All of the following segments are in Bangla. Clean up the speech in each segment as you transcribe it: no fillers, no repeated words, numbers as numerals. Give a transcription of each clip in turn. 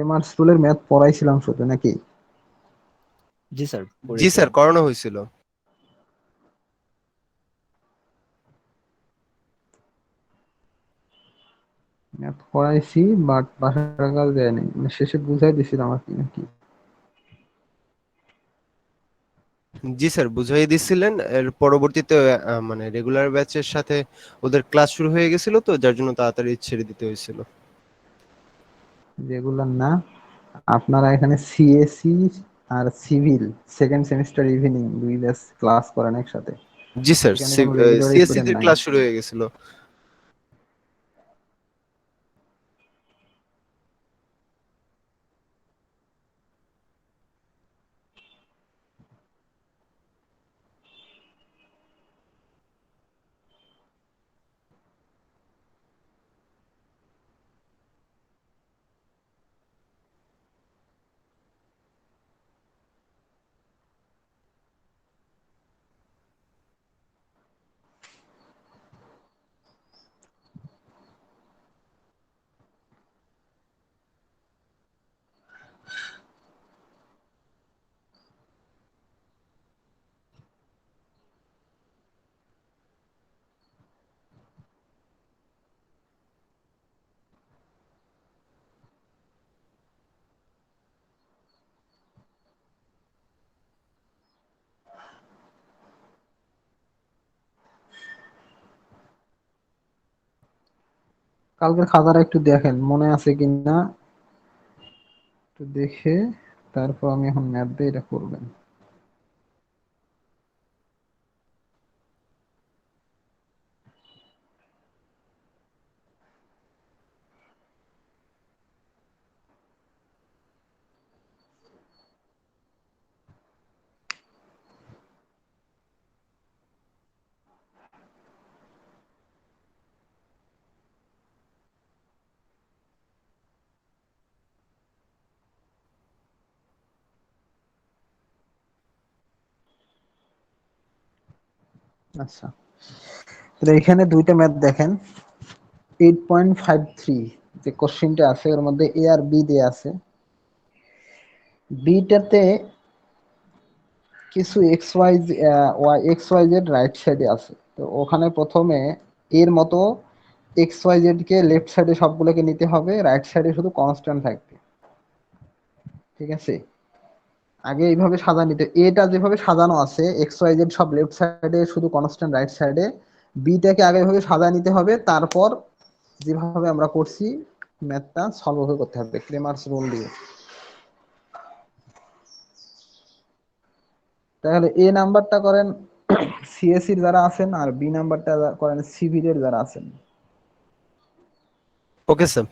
আমার স্কুলের ম্যাথ পড়াইছিলাম শুধু নাকি? জি স্যার, জি স্যার, পড়েছিলেন। করানো হয়েছিল। ম্যাথ পড়াইছি, বাট বাসার কাজ দেয়নি, মানে শেষে বুঝাই দিছিল আমাকে নাকি। জি স্যার, বুঝাই দিছিলেন। এর পরবর্তীতে মানে রেগুলার ব্যাচের সাথে ওদের ক্লাস শুরু হয়ে গেছিল, তো যার জন্য তাড়াতাড়ি ছেড়ে দিতে হয়েছিল। রেগুলার না, আপনারা এখানে সিএসি আর সিভিল সেকেন্ড সেমিস্টার ইভিনিং দুই ব্যাচ ক্লাস করেন একসাথে। জি স্যার, এখানে কোনো রেগুলার সিএসসি স্টুডেন্ট তে নাই। ক্লাস শুরু হয়ে গেছিল। কালকের খাতাটা একটু দেখেন মনে আছে কিনা, একটু দেখে তারপর আমি এখন ম্যাথ দিয়ে এটা করবেন। আচ্ছা, তাহলে এখানে দুইটা ম্যাথ দেখেন। 8.53 যে কোশ্চেনটা আছে ওর মধ্যে এ আর বি দিয়ে আছে। বিটাতে কিছু এক্স ওয়াই জেড রাইট সাইডে আছে, তো ওখানে প্রথমে এর মতো এক্স ওয়াই জেড কে লেফট সাইডে সবগুলোকে নিতে হবে, রাইট সাইডে শুধু কনস্ট্যান্ট থাকবে। ঠিক আছে, আগে এইভাবে সাজা নিতে, এটা যেভাবে সাজানো আছে এক্স ওয়াই জেড সব লেফট সাইডে শুধু কনস্ট্যান্ট রাইট সাইডে, বিটাকে আগে এভাবে সাজা নিতে হবে, তারপর যেভাবে আমরা করছি ম্যাথটা সলভ করতে হবে ক্রেমার্স রুল দিয়ে। তাহলে এ নাম্বারটা করেন সিএসসির যারা আছেন, আর বি নাম্বারটা করেন সিভিলের যারা আছেন। Okay sir.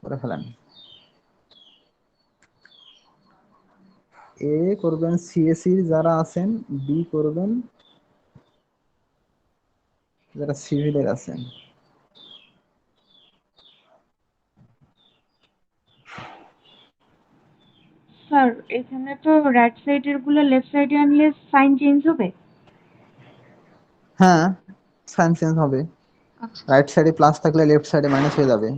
করে ফেলেন। এ করবেন সিএসসির যারা আছেন, বি করবেন যারা সিভিলের আছেন। স্যার, এখানে তো রাইট সাইডের গুলো লেফট সাইডে আনলে সাইন চেঞ্জ হবে। হ্যাঁ, সাইন চেঞ্জ হবে, আচ্ছা। রাইট সাইডে প্লাস থাকলে লেফট সাইডে মাইনাস হয়ে যাবে।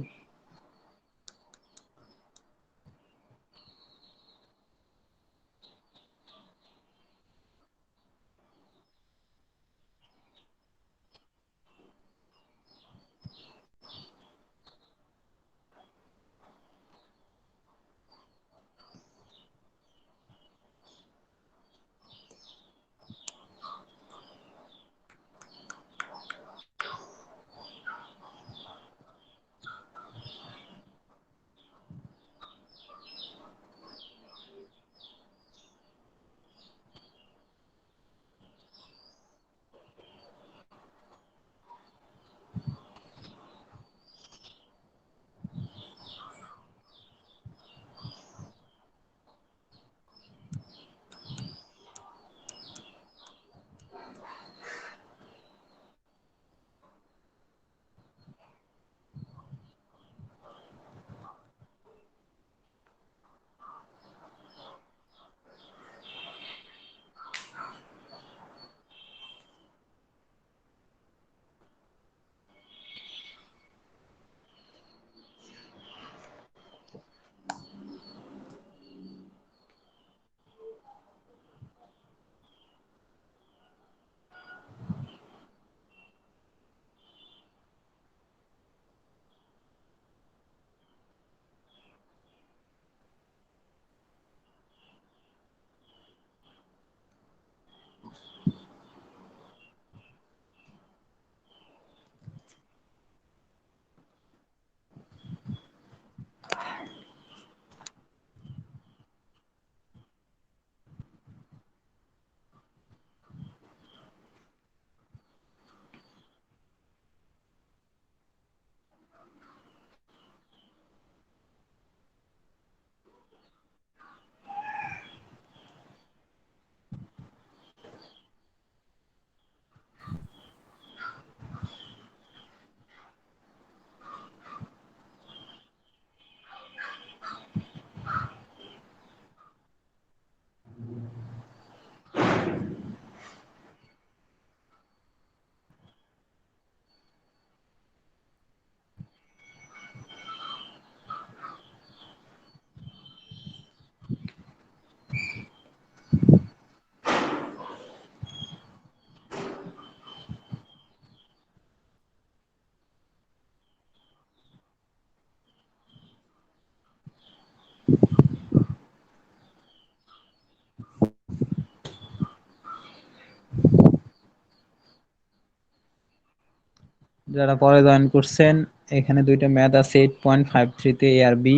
যারা পরে জয়েন করছেন, এখানে দুইটা ম্যাথ আছে 8.53 তে এ আর বি।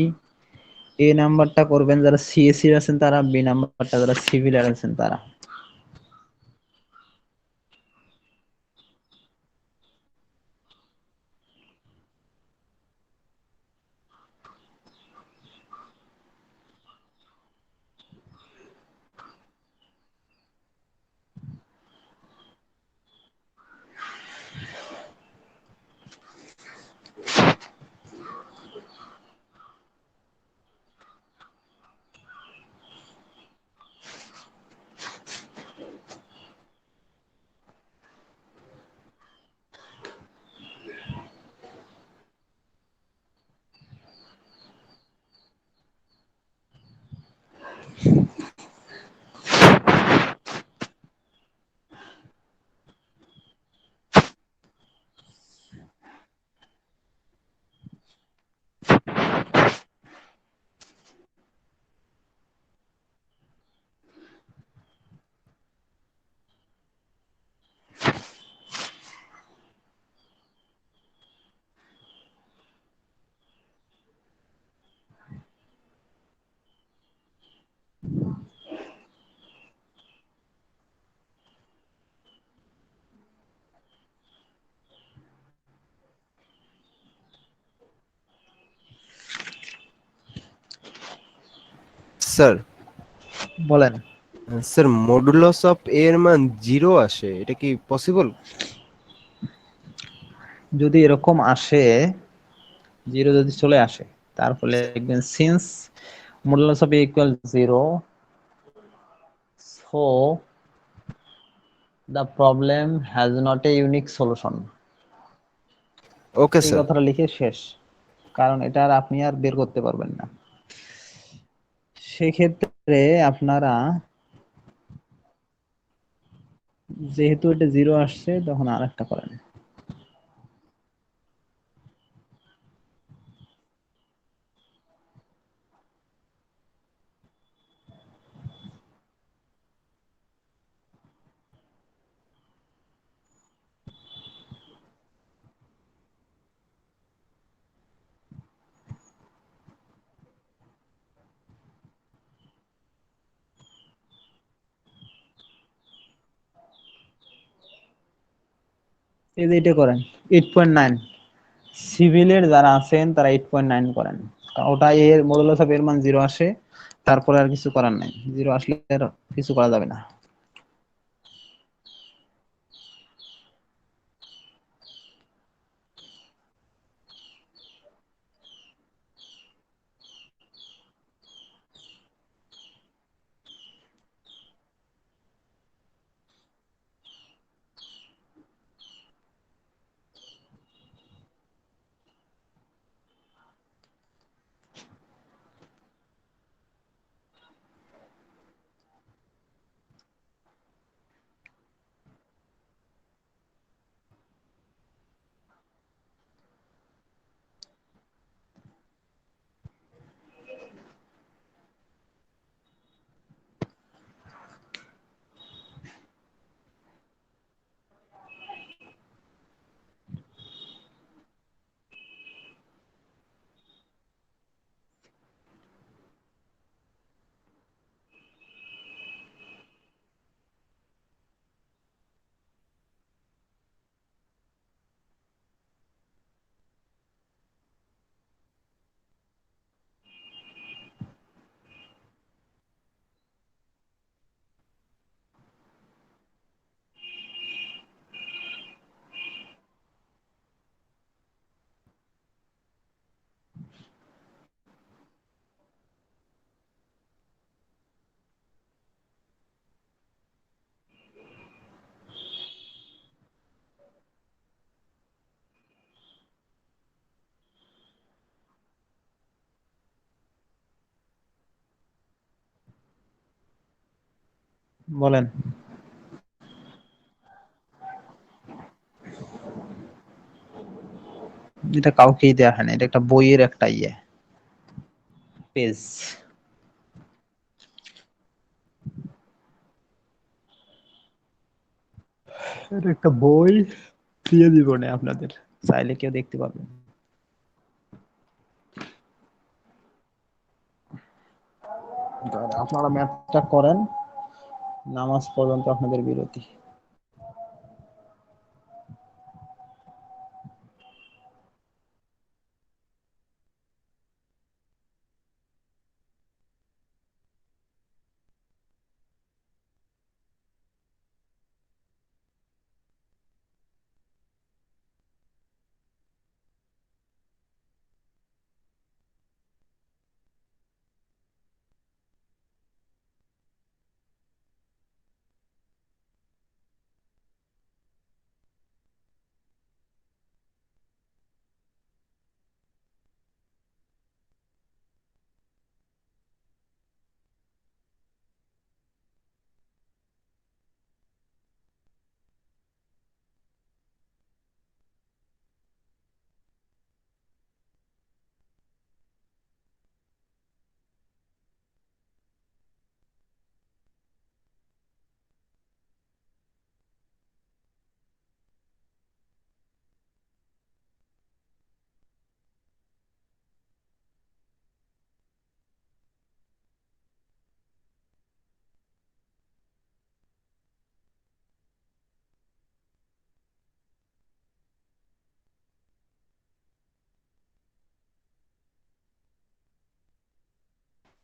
এ নাম্বারটা করবেন যারা সিএসসি আছেন তারা, বি নাম্বারটা যারা সিভিল আছেন তারা। স্যার, বলেন। স্যার মডুলাস অফ এ এর মান 0 আসে, এটা কি পসিবল? যদি এরকম আসে, জিরো যদি চলে আসে, তারপরে লিখবেন since modulus of A equal 0, so the problem has not a unique solution. Okay এই স্যার। কথাটা লিখে শেষ, কারণ এটা আর আপনি আর বের করতে পারবেন না। সেক্ষেত্রে আপনারা, যেহেতু এটা জিরো আসছে, তখন আর একটা করেন। এই যে এটা করেন 8.9, সিভিলের যারা আছেন তারা 8.9 করেন, কারণ ওটা এর মডুলাস অফ এর মান জিরো আসে, তারপরে আর কিছু করার নাই, জিরো আসলে আর কিছু করা যাবে না। বলেন। এটা কাউকেই দেয়া হয় না, এটা একটা বইয়ের একটা পেজ। এটা একটা বই, দিয়ে দিব না আপনাদের। চাইলে কেউ দেখতে পারবে। আপনারা ম্যাথটা করেন, নামাজ পর্যন্ত আপনাদের বিরতি।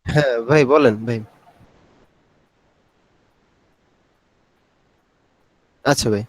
হ্যাঁ ভাই, বলেন ভাই। আচ্ছা ভাই।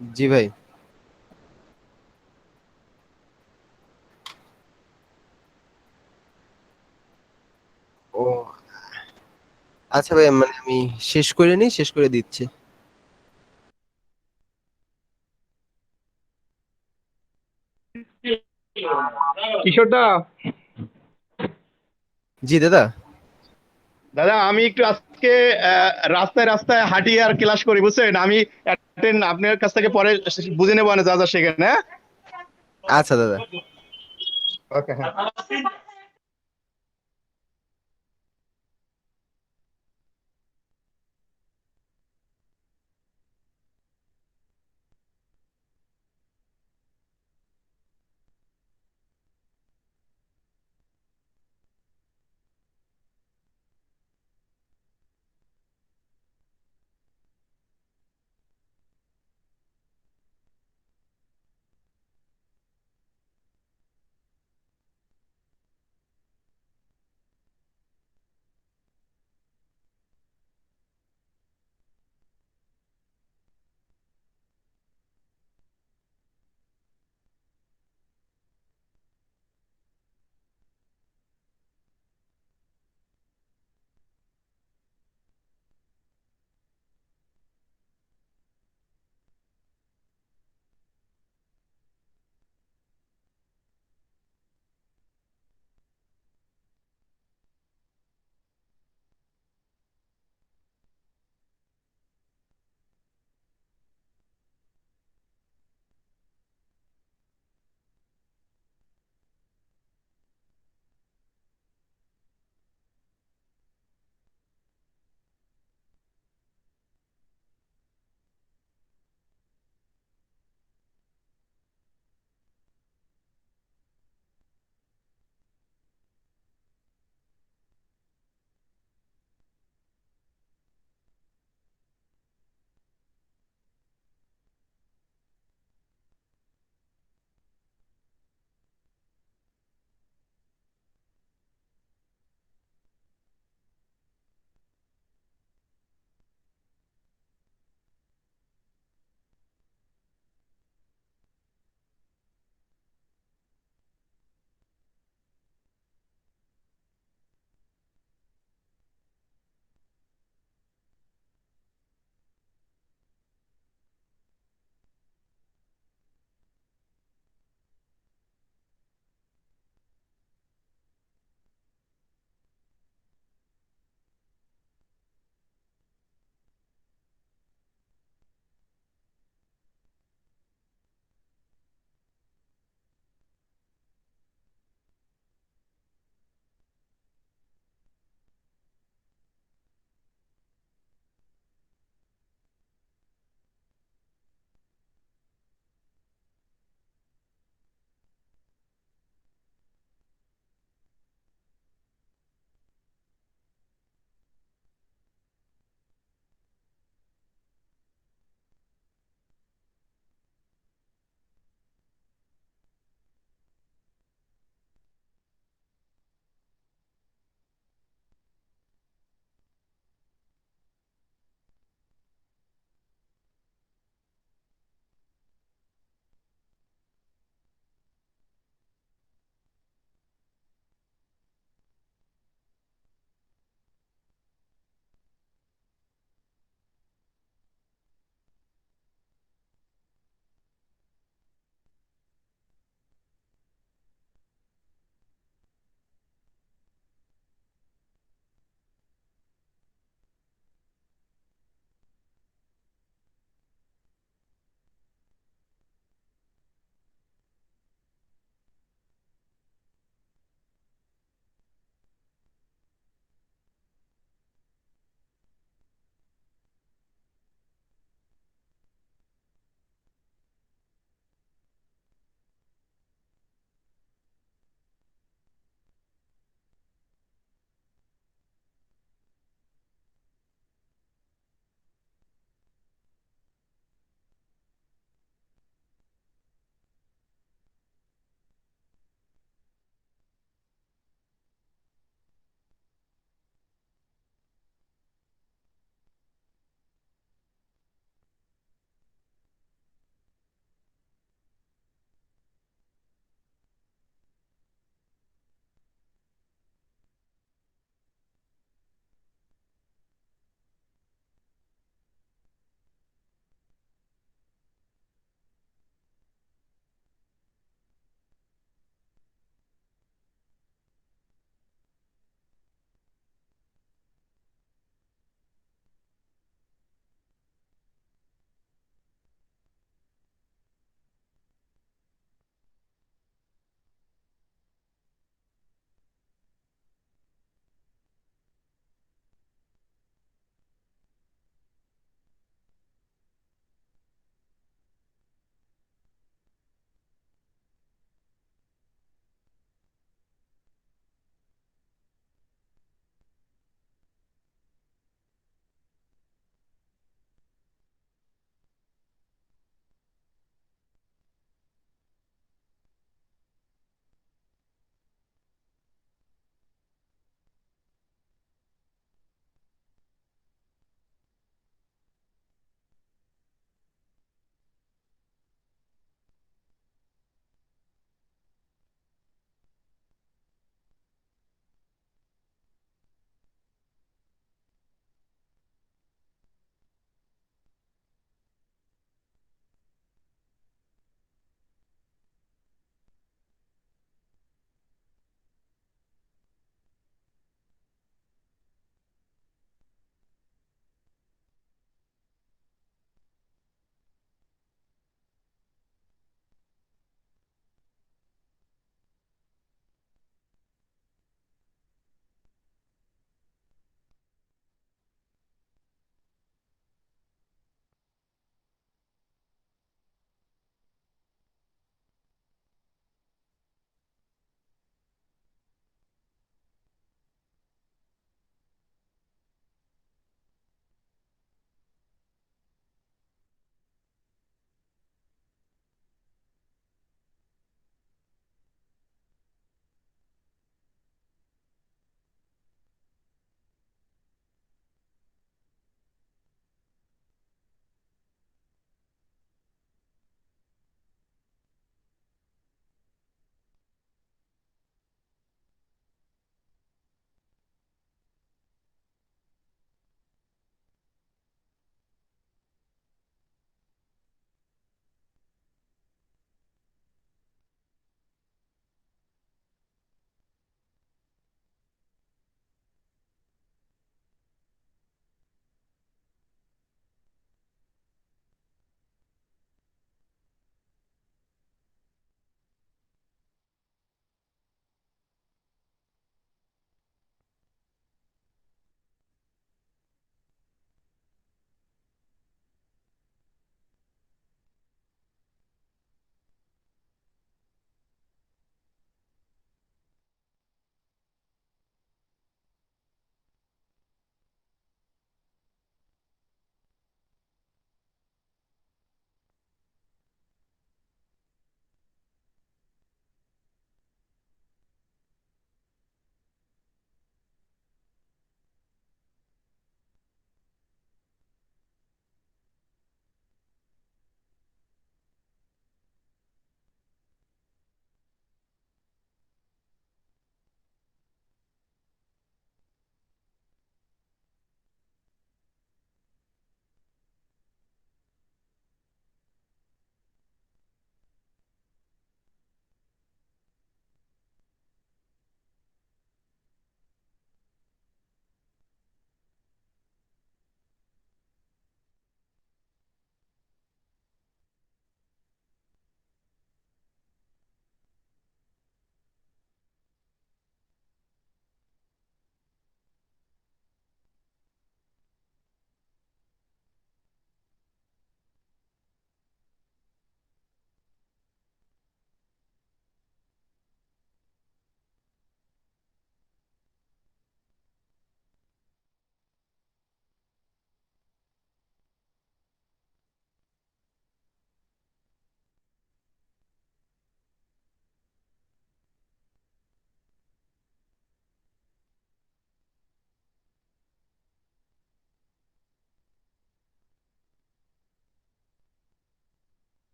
জি ভাই। ও আচ্ছা ভাই, মানে আমি শেষ করে নিই, শেষ করে দিচ্ছি। কিশোরদা, জি দাদা। দাদা আমি একটু আজকে রাস্তায় রাস্তায় হাঁটি আর ক্লাস করি, বুঝছেন? আমি আপনার কাছ থেকে পরে বুঝে নেবো না যা যা শেখেন, হ্যাঁ? আচ্ছা দাদা। ওকে, হ্যাঁ।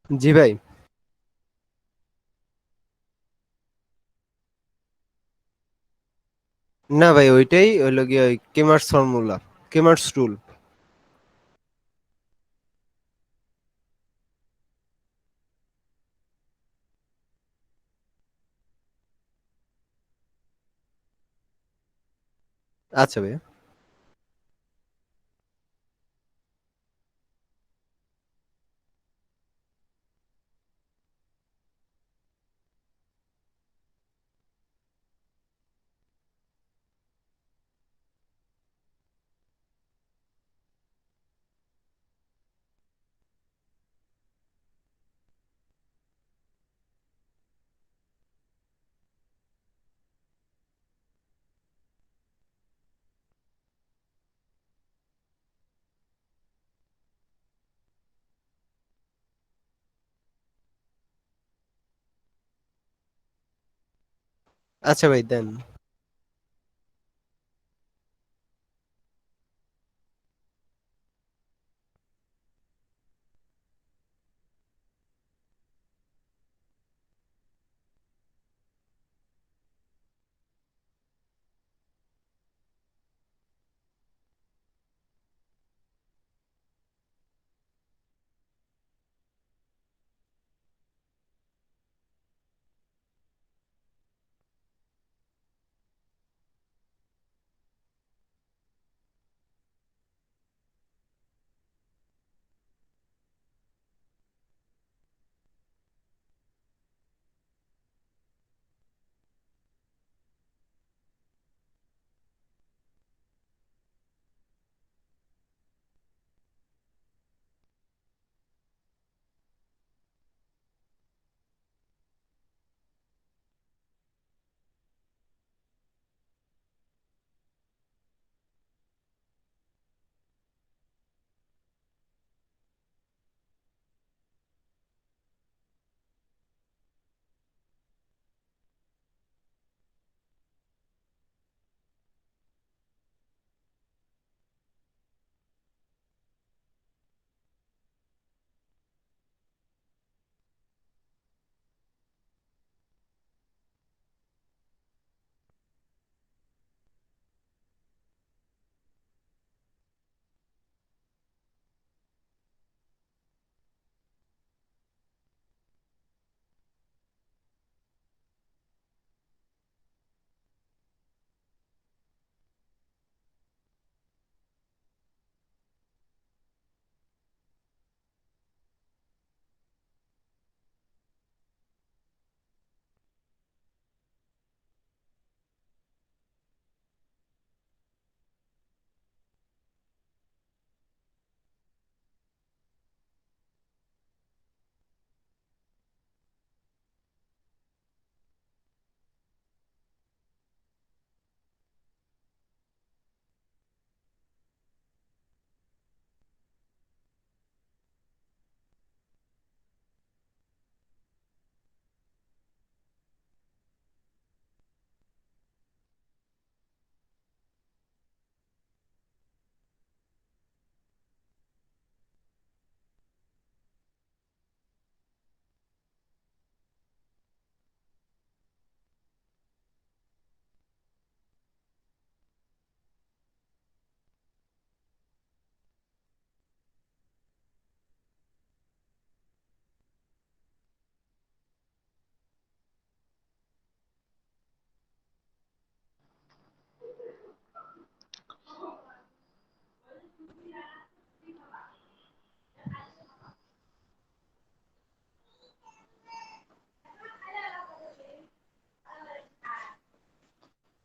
জি ভাই। না ভাই, ওইটাই হইলো গিয়ে ওই কেমার্স ফর্মুলা, কেমার্স রুল। আচ্ছা ভাই। আচ্ছা ভাই, দেন।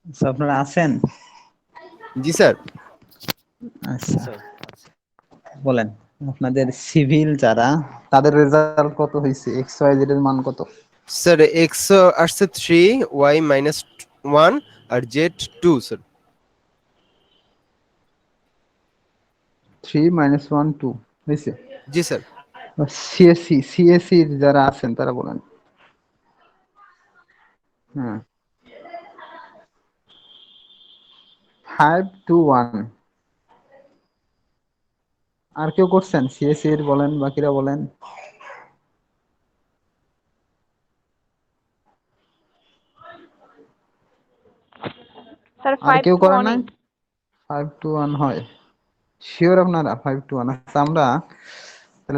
আচ্ছা, আপনারা আছেন? জি স্যার। আচ্ছা, স্যার আচ্ছা। বলেন আপনাদের সিভিল যারা, তাদের রেজাল্ট কত হয়েছে, এক্স ওয়াই জেড এর মান কত? স্যার এক্স আসছে 3, ওয়াই -1 আর জেড 2 স্যার। 3 - 1 2 হয়েছে। জি স্যার। সিএসসি যারা আছেন তারা বলেন। হ্যাঁ, 5 to 1। আর কেউ করছেন? সিএসসি এর বলেন, বাকিরা বলেন। স্যার আর 5 কেউ টু করেন 1 নাই? 5-1 হয়? শিওর আপনারা 5-1? আচ্ছা, আমরা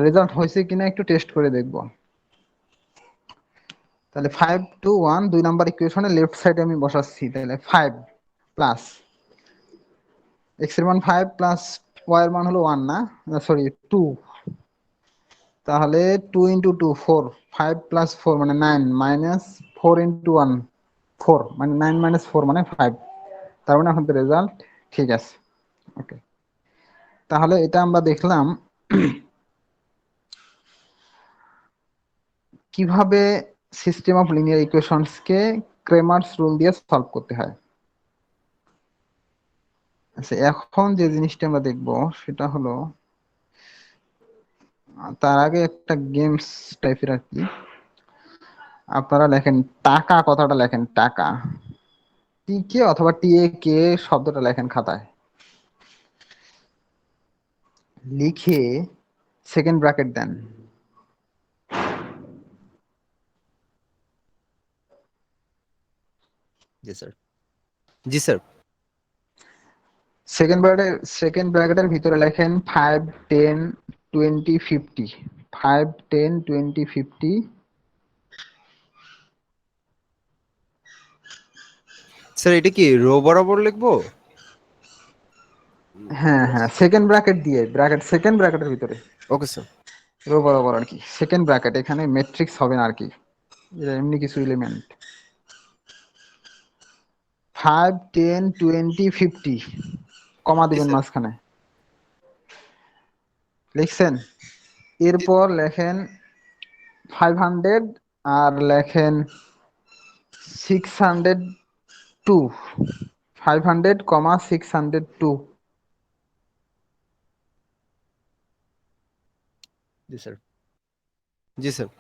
রেজাল্ট হয়েছে কিনা একটু টেস্ট করে দেখব। তাহলে 5-1 2 নাম্বার ইকুয়েশনে লেফট সাইডে আমি বসাচ্ছি। তাহলে 5 প্লাস এক্স এর মান 5 প্লাস ওয়াই এর মান হলো 1, না সরি 2। তাহলে 2 ইন্টু 2 4, 5 প্লাস 4 মানে 9, মাইনাস 4 ইন্টু 1 4 মানে 9 মাইনাস 4 মানে 5। তার মানে আমাদের রেজাল্ট ঠিক আছে। ওকে, তাহলে এটা আমরা দেখলাম কিভাবে সিস্টেম অফ লিনিয়ার ইকুয়েশনস কে ক্রেমার্স রুল দিয়ে সলভ করতে হয়। আচ্ছা, এখন যে জিনিসটা আমরা দেখব সেটা হলো, তার আগে একটা গেমস টাইপের আর কি। আপনারা লেখেন টাকা, কথাটা লেখেন টাকা, টি কে অথবা টি এ কে শব্দটা লেখেন খাতায়, লিখে সেকেন্ড ব্র্যাকেট দেন। জি স্যার। জি স্যার। সেকেন্ড ব্র্যাকেটের ভিতরে লেখেন 5 10 20 50, 5 10 20 50। স্যার এটা কি রো বরাবর লিখবো? হ্যাঁ হ্যাঁ, সেকেন্ড ব্র্যাকেট দিয়ে, সেকেন্ড ব্র্যাকেটের ভিতরে ওকে স্যার। রো বরাবর আর কি, সেকেন্ড ব্র্যাকেট, এখানে ম্যাট্রিক্স হবে না আর কি, এটা এমনি কিছু এলিমেন্ট। 5 10 20 50 কমা জি দিবেন স্যার। মাঝখানে, লিখছেন? জি এরপর লেখেন 500 আর লেখেন 602, 500 কমা 602। জি স্যার। জি স্যার।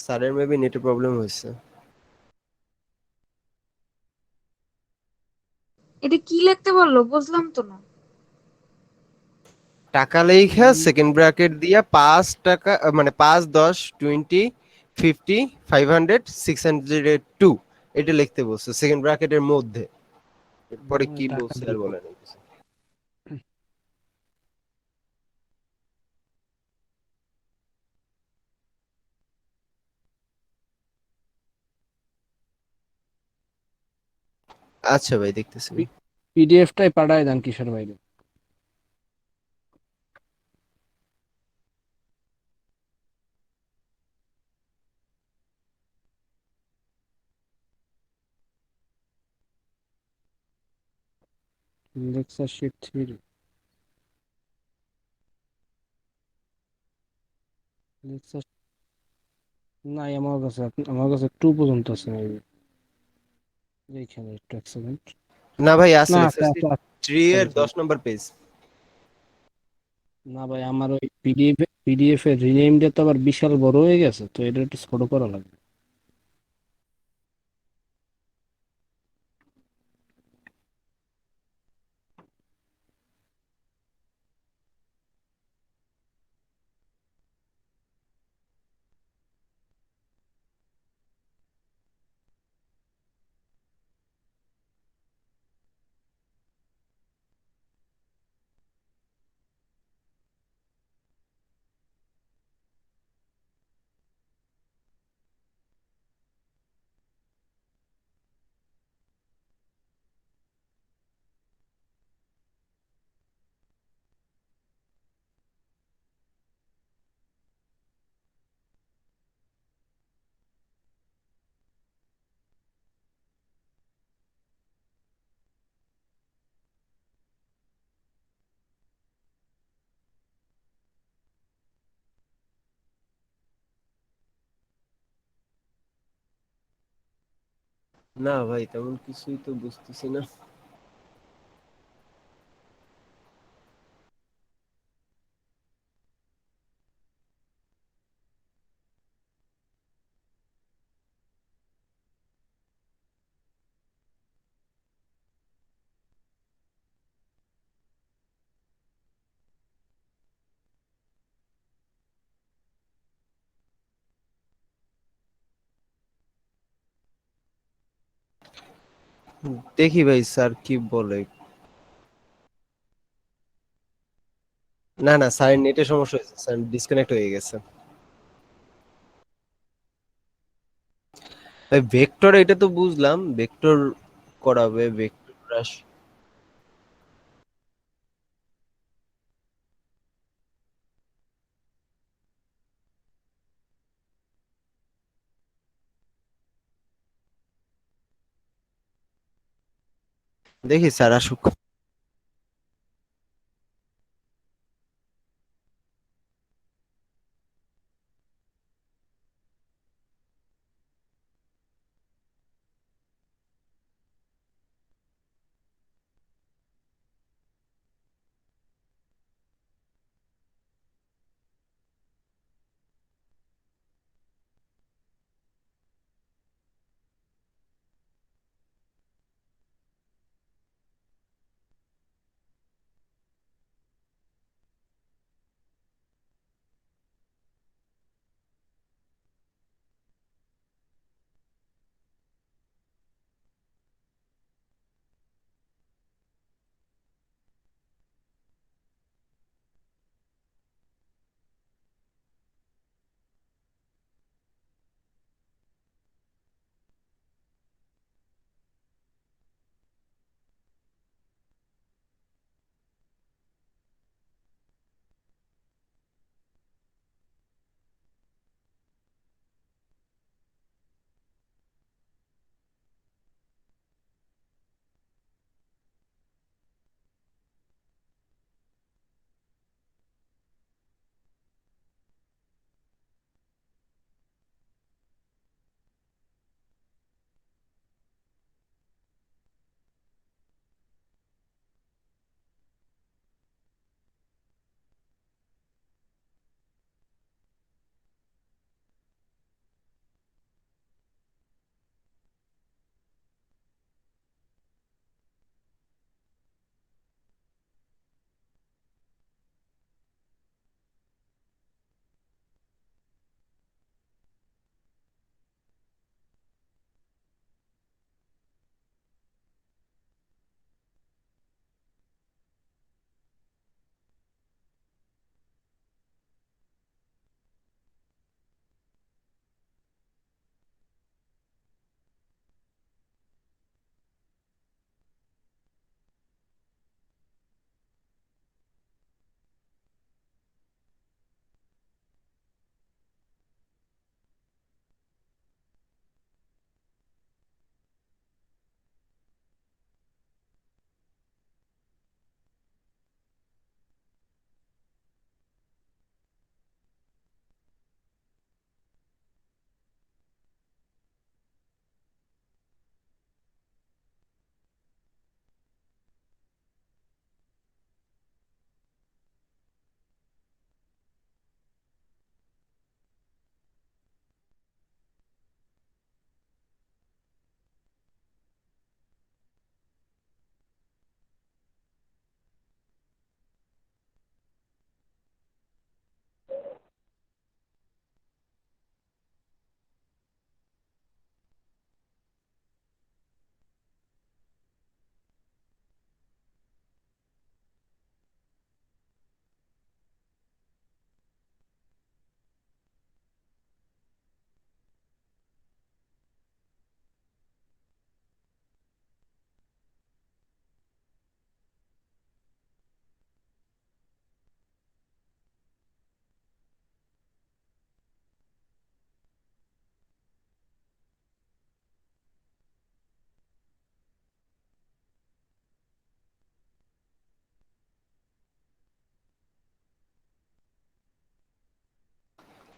স্যারের মেবি নেটের প্রবলেম হয়েছে। এটা কি লিখতে বললো বুঝলাম তো না। টাকা লেখা সেকেন্ড ব্র্যাকেট দিয়া 5 টাকা মানে 5 10 20 50 500 602 এটা লিখতে বলছে সেকেন্ড ব্র্যাকেটের মধ্যে। এরপরে কি টাকা বলছে আর লিখো। বলে নাই কিছু। আচ্ছা ভাই, দেখতেছি ভাই। পিডিএফটাই পাঠায় দেন কিশোর ভাইকে। লেকচার শিট 3 লেকচার নাই আমার কাছে 2 পর্যন্ত আছে maybe। এইখানে একটু এক সেকেন্ড। না ভাই, আছে না লেকচার আছে, 3 এর সরি 10 সরি। নম্বর পেজ। না ভাই, আমার ওই পিডিএফ এর রিনেমটা তো আবার বিশাল বড় হয়ে গেছে, তো এটা একটু ছোট করা লাগবে। না ভাই, তেমন কিছুই তো বুঝতেছি না। দেখি ভাই স্যার কি বলে। না না, স্যারের নেটে সমস্যা হয়েছে, স্যার ডিসকানেক্ট হয়ে গেছে। ভাই ভেক্টর এটা তো বুঝলাম, ভেক্টর করাবে, ভেক্টর রাশি। দেখি স্যার আসুক।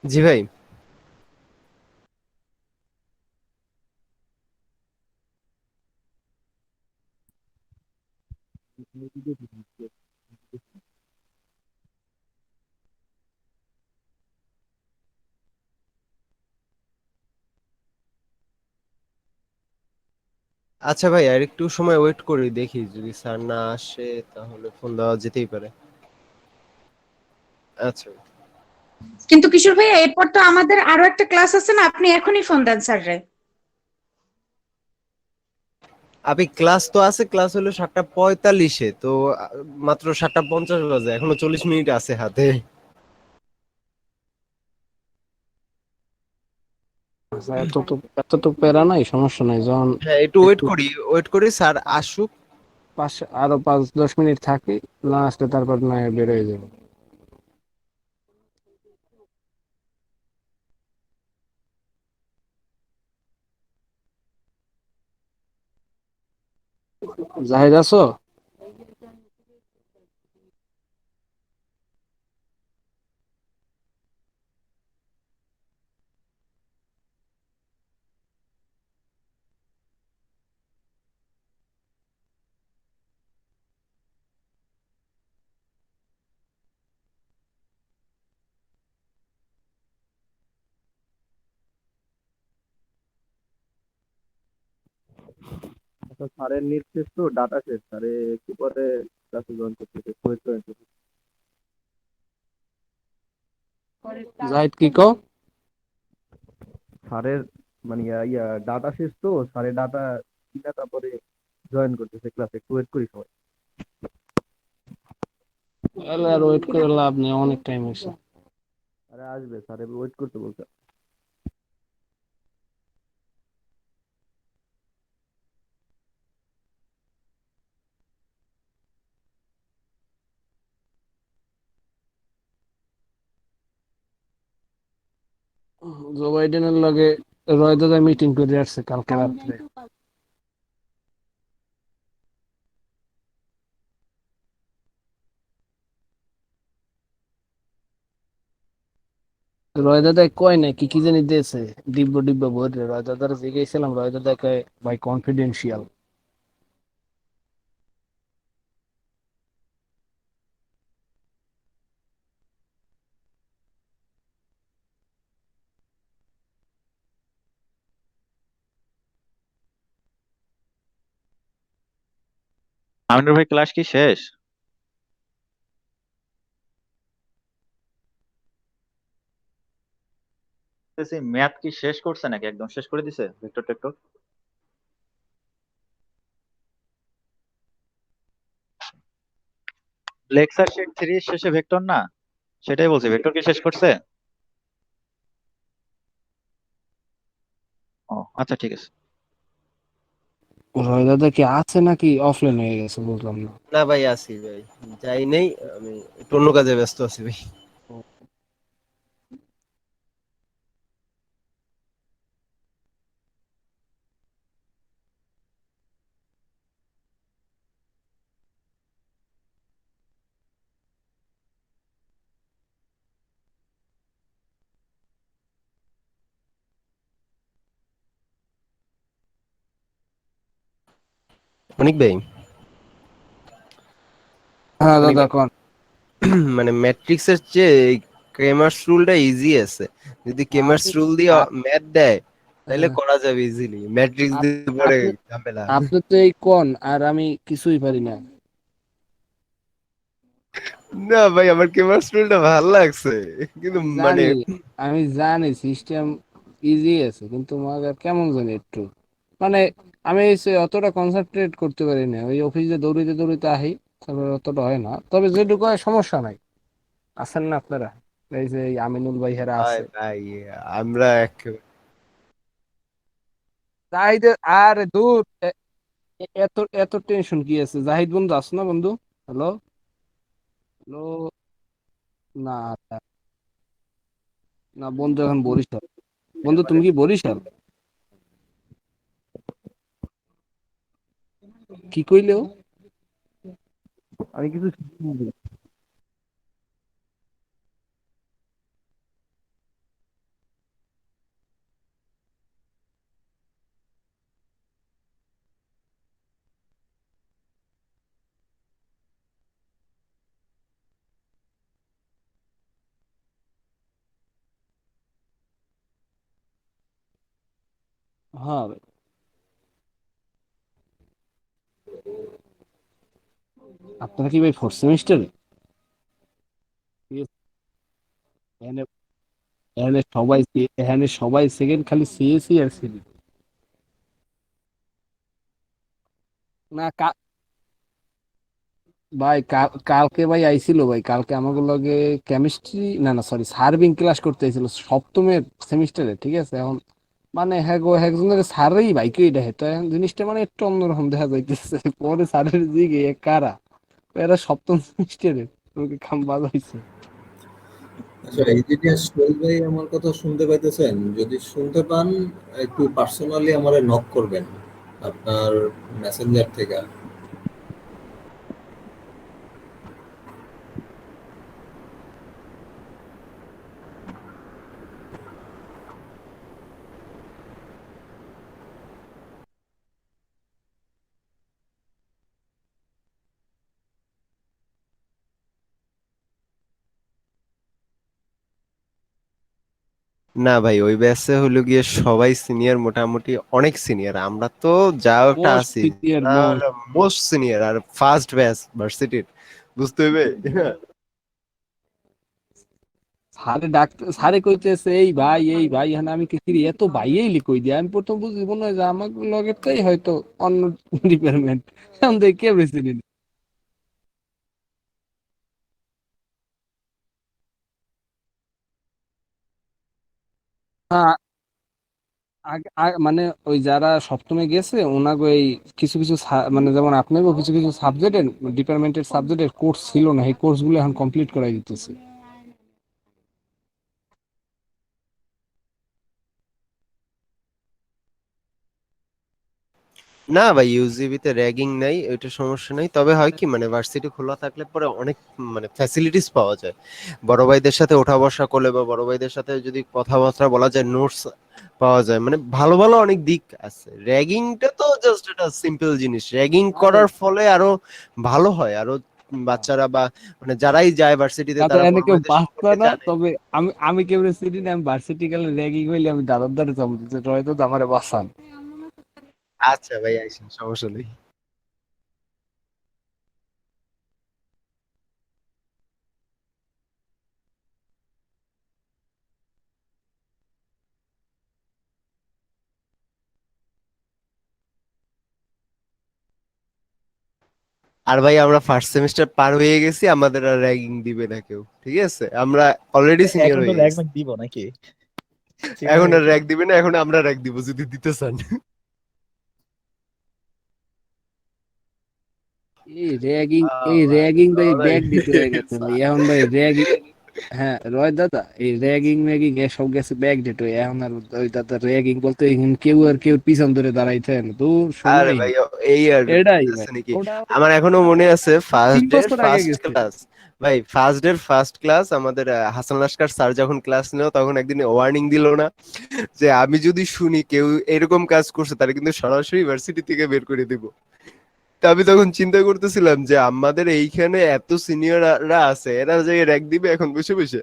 জি ভাই। আচ্ছা ভাই, আর একটু সময় ওয়েট করি, দেখি যদি স্যার না আসে তাহলে ফোন দেওয়া যেতেই পারে। আচ্ছা। কিন্তু কিশোর ভাইয়া এরপর তো আমাদের আরো একটা ক্লাস আছে না, আপনি এখনই ফোন দেন স্যাররে। আপনি ক্লাস তো আছে, ক্লাস হলো 7:45-এ, তো মাত্র 7:50 বাজে, এখনো 40 মিনিট আছে হাতে। আচ্ছা, এত তো প্যারা নাই, সমস্যা নাই। যখন হ্যাঁ, একটু ওয়েট একটু করি, ওয়েট করি স্যার আসুক। আরো 5-10 মিনিট থাকি, না আসলে তারপর না হয় বের হয়ে যাবে। জাহিদ আছো? আচ্ছা, স্যারের নিট শেষ তো, ডাটা শেষ, স্যারে একটু পরে ক্লাসে জয়েন করতেছে, ওয়েট করেন তো। জাহিদ কি কও? স্যারের মানে ডাটা শেষ তো, স্যারের ডাটা কিনা তারপরে জয়েন করতেছে ক্লাসে, একটু ওয়েট করি সবাই। তাহলে আর ওয়েট করে লাভ নেই, অনেক টাইম হয়েছে। আরে আসবে, স্যারে ওয়েট করতে বলছে। জো বাইডেনের লগে রয় দাদা মিটিং করে আসছে কালকে রাত্রে। রয় দাদা কয় না কি কি জানি দিয়েছে, ডিব্ব ডিব্ব ভরে। রয় দাদার জিজ্ঞেসছিলাম, রয় দাদা কয় ভাই কনফিডেন্সিয়াল। আমিনুর ভাই, ক্লাস কি শেষ? ম্যাথ কি শেষ করছে নাকি একদম শেষ করে দিছে ভেক্টর টেক্টর? লেকচার শিট 3 শেষে ভেক্টর না? সেটাই বলছি, ভেক্টর কি শেষ করছে? ও আচ্ছা, ঠিক আছে। রয় দাদা কি আছে নাকি অফলাইন হয়ে গেছে বুঝলাম না। না ভাই, আসি ভাই, যাই নেই, আমি একটু অন্য কাজে ব্যস্ত আছি ভাই। অনেক ভাই, হ্যাঁ অনেক দাদা ভাই, কোন। মানে ম্যাট্রিক্সের চেয়ে কেমার্স রুলটা ইজি আছে। যদি কেমার্স আপনি রুল দিয়ে আপ- ম্যাথ দেয় তাহলে হ্যাঁ, করা যাবে ইজিলি, ম্যাট্রিক্স আপ- দিয়ে পরে আপনি ঝামেলা। আপনি তো এই কোন, আর আমি কিছুই পারি না। না ভাই, আমার কেমার্স রুলটা ভালো লাগছে, কিন্তু আমি মানে জানি আমি জানি সিস্টেম ইজি আছে, কিন্তু মজার কেমন জানি একটু, মানে আমি অতটা কনসেন্ট্রেট করতে পারি না, ওই অফিসে দৌড়িতে দৌড়িতে আহি, তারপরে অতটা হয় না, তবে যেটুকু হয় সমস্যা নাই। আছেন না আপনারা, এই যে এই আমিনুল ভাই হেরা ভাই আছে। ভাই, আমরা একেবারে জাহিদের আরে দূর, এত এত টেনশন কি আছে? জাহিদ বন্ধু আছো না বন্ধু? Hello, hello. না না বন্ধু এখন বরিশাল। বন্ধু তুমি কি বরিশাল? কি কইলেও? আমি কিছু হ্যাঁ ভাই। আপনারা কি ভাই ফোর্থ সেমিস্টার? এখানে এখানে সবাই সেকেন্ড, খালি সিএসি আর সিডি। না ভাই কালকে ভাই আইছিল ভাই, কালকে আমাকে লগে কেমিস্ট্রি, না না সরি, সার্ভিং ক্লাস করতে আইছিল সপ্তমের সেমিস্টারে, ঠিক আছে? এখন মানে হ্যাঁ গো, একজনের স্যারই ভাইকে এটা হেতো, এখন জিনিসটা মানে একটু অন্যরকম দেখা যাইতেছে। পরে স্যারের দিকে কারা এরা সপ্তম সেমিস্টারে তোকে খাম বাজাইছে। আচ্ছা, ইঞ্জিনিয়ার সোহেল ভাই আমার কথা শুনতে পাইতেছেন? যদি শুনতে পান একটু পার্সোনালি আমারে নক করবেন আপনার মেসেঞ্জার থেকে। না ভাই, ওই ব্যাচে হলো গিয়ে সবাই সিনিয়র, মোটামুটি অনেক সিনিয়র। আমরা তো যা ওটা মোস্ট আছি সিনিয়র মোস্ট। মোস্ট সিনিয়র আর ফার্স্ট ব্যাচ ভার্সিটির, বুঝতে হবে। স্যারে ডাকতে, স্যারে কইতেছে এই ভাই, হ্যাঁ আমি কি রে, এত ভাইয়েই কই দিয়ে আমি প্রথম বুঝি মনে হয় যে আমার লগেরটাই হয়তো অন্য ডিপার্টমেন্ট। এখন দেখি কে বেশি। হ্যাঁ, মানে ওই যারা সপ্তমে গেছে ওনাকে এই কিছু কিছু মানে যেমন আপনাকেও কিছু কিছু সাবজেক্টের, ডিপার্টমেন্টের সাবজেক্টের কোর্স ছিল না, এই কোর্স গুলো এখন কমপ্লিট করাই দিতেছে। না ভাই, ইউজিবি তে র্যাগিং নাই, ওইটা সমস্যা নাই। তবে হয় কি, মানে ভার্সিটি খোলা থাকলে পরে অনেক মানে ফ্যাসিলিটিস পাওয়া যায়। বড় ভাইদের সাথে ওঠা বসা করলে বা বড় ভাইদের সাথে যদি কথাবার্তা বলা যায়, নোটস পাওয়া যায়, মানে ভালো ভালো অনেক দিক আছে। র্যাগিংটা তো জাস্ট একটা সিম্পল জিনিস, র্যাগিং আরে করার ফলে আরো ভালো হয়, আরো বাচ্চারা বা মানে যারাই যায় ভার্সিটিতে তাতে তারা এনে বড় কেউ ভাইদের বাঁচবে সম্পর্কে না, জানে। তবে আমি কেউ চিনি না। আমি ভার্সিটি গেলে র্যাগিং হইলে আমি দাদার দ্বারে জমতে হয়তো আমারে বাঁচান। আচ্ছা ভাই, আইসেন, সমস্যা নেই। আর ভাই, আমরা ফার্স্ট সেমিস্টার পার হয়ে গেছি, আমাদের আর র্যাগিং দিবে না কেউ, ঠিক আছে? আমরা অলরেডি সিনিয়র এখন তো হয়ে র্যাগ গেছি। ম্যাগ দিব নাকি? সিনিয়র এখন হয়ে আর গেছে। র্যাগ দিবে না, এখন আমরা র্যাগ দিব যদি দিতে চান। এই ভাই, র্যাগিং ভাই লড়াই ব্যাগ দিতে হয়ে গেছে ভাই, এখন ভাই র্যাগিং। হ্যাঁ রয় দাদা, এই র্যাগিং ম্যাগিং এসব গেছে ব্যাগ ডেট হয়ে। এখন আর ওই দাদা র্যাগিং বলতে এখন কেউ পিছন ধরে দাঁড়াইতে হয় না তো, আরে সময় ভাই, নেই। এই আর এটাই ভাই, আছে নাকি? ওটা আমার এখনো মনে আছে ফার্স্ট তিন ডে বছর আগে ফার্স্ট গেছে। ক্লাস। ভাই, ফার্স্ট ডে ফার্স্ট ক্লাস আমাদের হাসান লাস্কার স্যার যখন ক্লাস নিল, তখন একদিন ওয়ার্নিং দিল না যে আমি যদি শুনি কেউ এরকম কাজ করছে, তাহলে কিন্তু সরাসরি ইউনিভার্সিটি থেকে বের করে দিব। তা আমি তখন চিন্তা করতেছিলাম যে আমাদের এইখানে এত সিনিয়ররা আছে, এরা যে র্যাক দিবে এখন বসে বসে।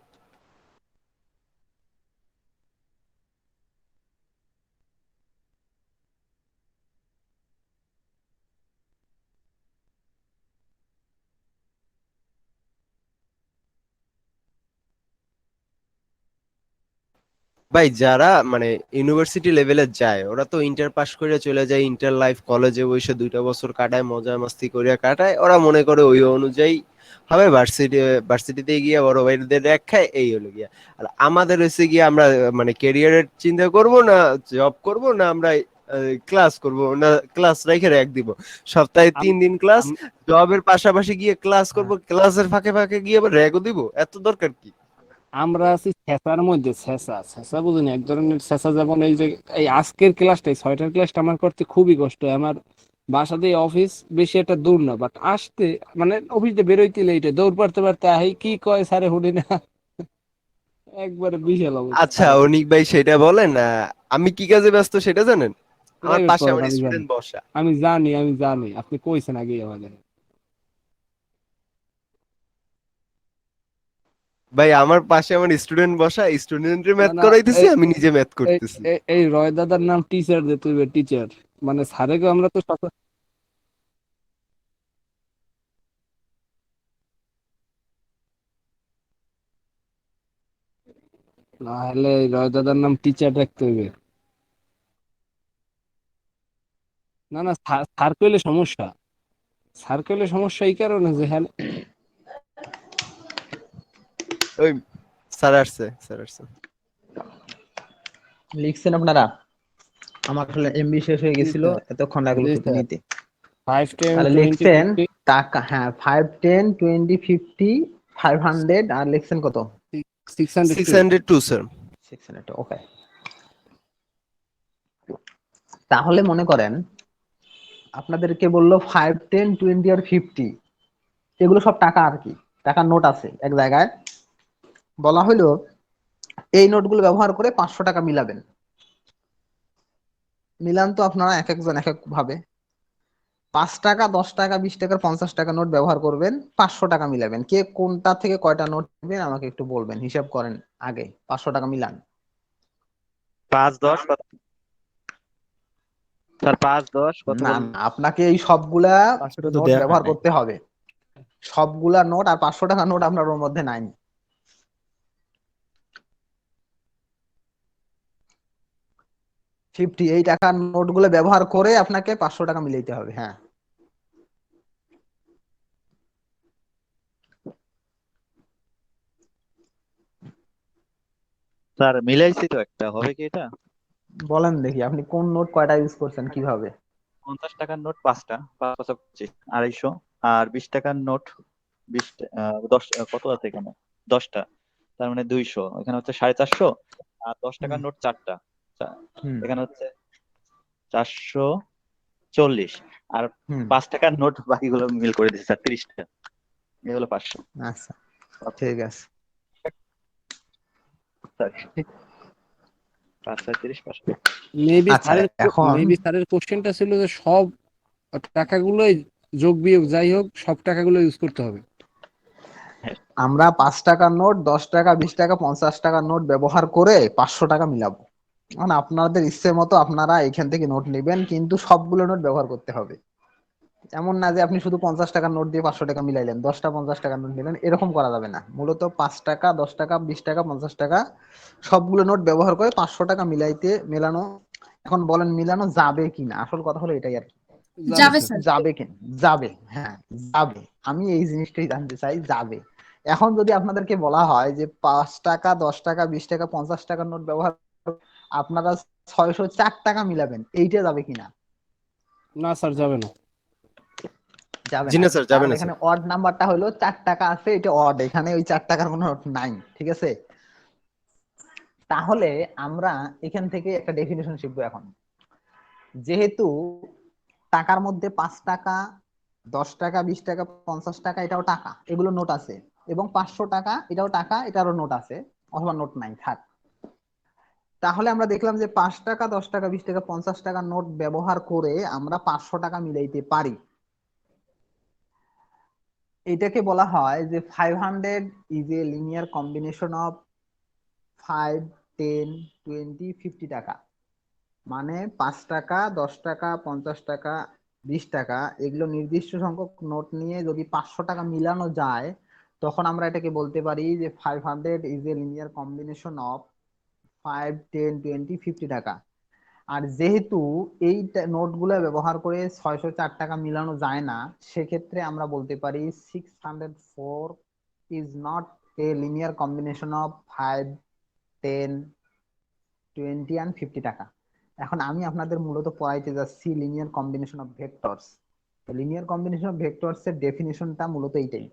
ভাই, যারা মানে ইউনিভার্সিটি লেভেলে যায়, ওরা তো ইন্টার পাস করে চলে যায়, ইন্টার লাইফ কলেজে বসে 2টা বছর কাটায়, মজা মাস্তি করে কাটায়। ওরা মনে করে ওই অনুযায়ী হবে, ভার্সিটিতে গিয়ে বড় ভাইদের র্যাক খায়, এই হলো গিয়া। আর আমাদের হচ্ছে গিয়ে আমরা মানে ক্যারিয়ারের চিন্তা করব না, জব করব না, আমরা ক্লাস করব না, ক্লাস রেখে র্যাক দিব। সপ্তাহে আম 3 দিন ক্লাস, আম- জবের পাশাপাশি গিয়ে ক্লাস করব, হ্যাঁ, ক্লাসের ফাঁকে ফাঁকে গিয়ে আবার র্যাকও দিব। এত দরকার কি? আমরা আছি ছেঁচার মধ্যে, ছেঁচা বুঝুন, এক ধরনের ছেঁচা। যেমন এই যে এই আজকের ক্লাসটাই, 6টার ক্লাসটা আমার করতে খুবই কষ্ট হয়। আমার বাসা দিয়ে অফিস বেশি একটা দূর না, বাট আসতে মানে অফিস দিয়ে বেরোইতে লেটে, দৌড় পারতে পারতে আহি, কি কয় স্যারে শুনি না। একবারে বিশাল অবস্থা। আচ্ছা অনিক ভাই, সেটা বলেন। আমি কি কাজে ব্যস্ত সেটা জানেন? আমার প্রাইভেট পাশে পড়ান, আমার আমি জানি, স্টুডেন্ট বসা। আমি জানি আপনি কইছেন আগেই আমাদের। ভাই আমার পাশে আমার স্টুডেন্ট বসা, স্টুডেন্টের না ম্যাথ না, করাইতেছি, এই আমি নিজে ম্যাথ এই করতেছি। এই রয় দাদার নাম টিচার দে তুই, টিচার মানে স্যারেকে আমরা তো না হলে এই রয় দাদার নাম টিচার রাখতে হইবে। না না, স্যার কইলে সমস্যা, স্যার কইলে সমস্যা এই কারণে যে হ্যাঁ ওই স্যার আসছে, স্যার আসছে। লিখছেন আপনারা? আমার আসলে এমবি শেষ হয়ে জি গেছিল, স্যার, এতক্ষণ লাগলো জি শুধু স্যার, নিতে। 5 10 তাহলে 20 লিখছেন 50 টাকা, হ্যাঁ 5 10 20 50 500, আর লিখছেন কত? 602। 602 স্যার। 600, ওকে। তাহলে মনে করেন আপনাদেরকে বললো 5 10 20 আর 50, এগুলো সব টাকা আর কি, টাকার নোট আছে এক জায়গায়। বলা হলো এই নোটগুলো ব্যবহার করে 500 টাকা মিলাবেন। মিলান তো আপনারা এক একজন এক এক ভাবে। 5 টাকা, 10 টাকা, 20 টাকার 50 টাকা নোট ব্যবহার করবেন, 500 টাকা মিলাবেন। কে কোনটা থেকে কয়টা নোট নেবেন আমাকে একটু বলবেন, হিসাব করেন আগে। 500 টাকা মিলান। 5 10 কত স্যার? 5 10 কত না বল? না, আপনাকে এই সবগুলা 500টা তো নোট দেয়া হয় ব্যবহার নাই। করতে হবে। সবগুলা নোট, আর 500 টাকা নোট আপনার ওর মধ্যে নাই। 50 এই টাকার নোটগুলো ব্যবহার করে আপনাকে 500 টাকা মিলাইতে হবে। হ্যাঁ, স্যার মিলাইছি তো একটা, হবে কি এটা? বলেন দেখি আপনি কোন নোট কয়টা ইউজ করছেন, কিভাবে? 50 টাকার নোট 5টা, 5 5 25 250, আর 20 টাকার নোট 20 10 কত আছে এখানে? 10টা, তার মানে 200, এখানে হচ্ছে 450, আর 10 টাকার নোট 4টা, হুম এখানে হচ্ছে 440, আর হুম 5 টাকার নোট বাকিগুলো মিল করে দিচ্ছে স্যার 30টা, এগুলো 500। আচ্ছা, ঠিক আছে। সরি, 5 আর 30 500। মেবি আচ্ছা, স্যারের এখন স্যারের কোশ্চেনটা ছিল যে সব টাকাগুলোই যোগ বিয়োগ যাই হোক সব টাকাগুলো ইউজ করতে হবে। আমরা 5 টাকার নোট, 10 টাকা, 20 টাকা, 50 টাকার নোট ব্যবহার করে 500 টাকা মিলাবো। মানে আপনাদের ইচ্ছে মতো আপনারা এখান থেকে নোট নেবেন, কিন্তু সবগুলো নোট ব্যবহার করতে হবে। এমন না যে আপনি শুধু 50 টাকার নোট দিয়ে 500 টাকা মিলাইলেন, 10টা 50 টাকার নোট নিলেন, এরকম করা যাবে না। মূলত 5 টাকা, 10 টাকা, 20 টাকা, 50 টাকা সবগুলো নোট ব্যবহার করে 500 টাকা মেলানো। এখন বলেন মিলানো যাবে কিনা, আসল কথা হলো এটাই আর কি। যাবে যাবে স্যার। স্যার। যাবে কিনা? যাবে, হ্যাঁ যাবে। আমি এই জিনিসটাই জানতে চাই, যাবে। এখন যদি আপনাদেরকে বলা হয় যে 5 টাকা, 10 টাকা, 20 টাকা, 50 টাকার নোট ব্যবহার করে আপনারা 604 টাকা মিলাবেন, এইটা যাবে কিনা? না স্যার, যাবে না। যাবে জি না। না স্যার, যাবে কারণ না স্যার। এখানে অড নাম্বারটা হলো 4 টাকা আছে, এটা অড, এখানে ওই 4 টাকার কোনো নোট নাই। ঠিক আছে, তাহলে আমরা এখান থেকে একটা ডেফিনেশন শিখবো এখন। যেহেতু টাকার মধ্যে 5 টাকা, 10 টাকা, 20 টাকা, 50 টাকা এটাও টাকা, এগুলো নোট আছে, এবং 500 টাকা এটাও টাকা, এটারও নোট আছে, অথবা নোট নাই, থাক। তাহলে আমরা দেখলাম যে 5 টাকা, 10 টাকা, 20 টাকা, 50 টাকা নোট ব্যবহার করে আমরা 500 টাকা মিলাইতে পারি। এটাকে বলা হয় যে 500 is a linear combination of 5 10 20 50 টাকা। মানে 5 টাকা, 10 টাকা, 50 টাকা, 20 টাকা এগুলো নির্দিষ্ট সংখ্যক নোট নিয়ে যদি 500 টাকা মিলানো যায়, তখন আমরা এটাকে বলতে পারি যে 500 is a linear combination of 5 10 20 50 টাকা। আর যেহেতু এই নোটগুলো ব্যবহার করে 604 টাকা মিলানো যায় না, সেক্ষেত্রে আমরা বলতে পারি 604 is not a linear combination of 5 10 20 and 50 টাকা। এখন আমি আপনাদের মূলত পড়াইতে যাচ্ছি linear combination of vectors. Linear combination of vectors এর ডেফিনিশনটা মূলত এইটাই।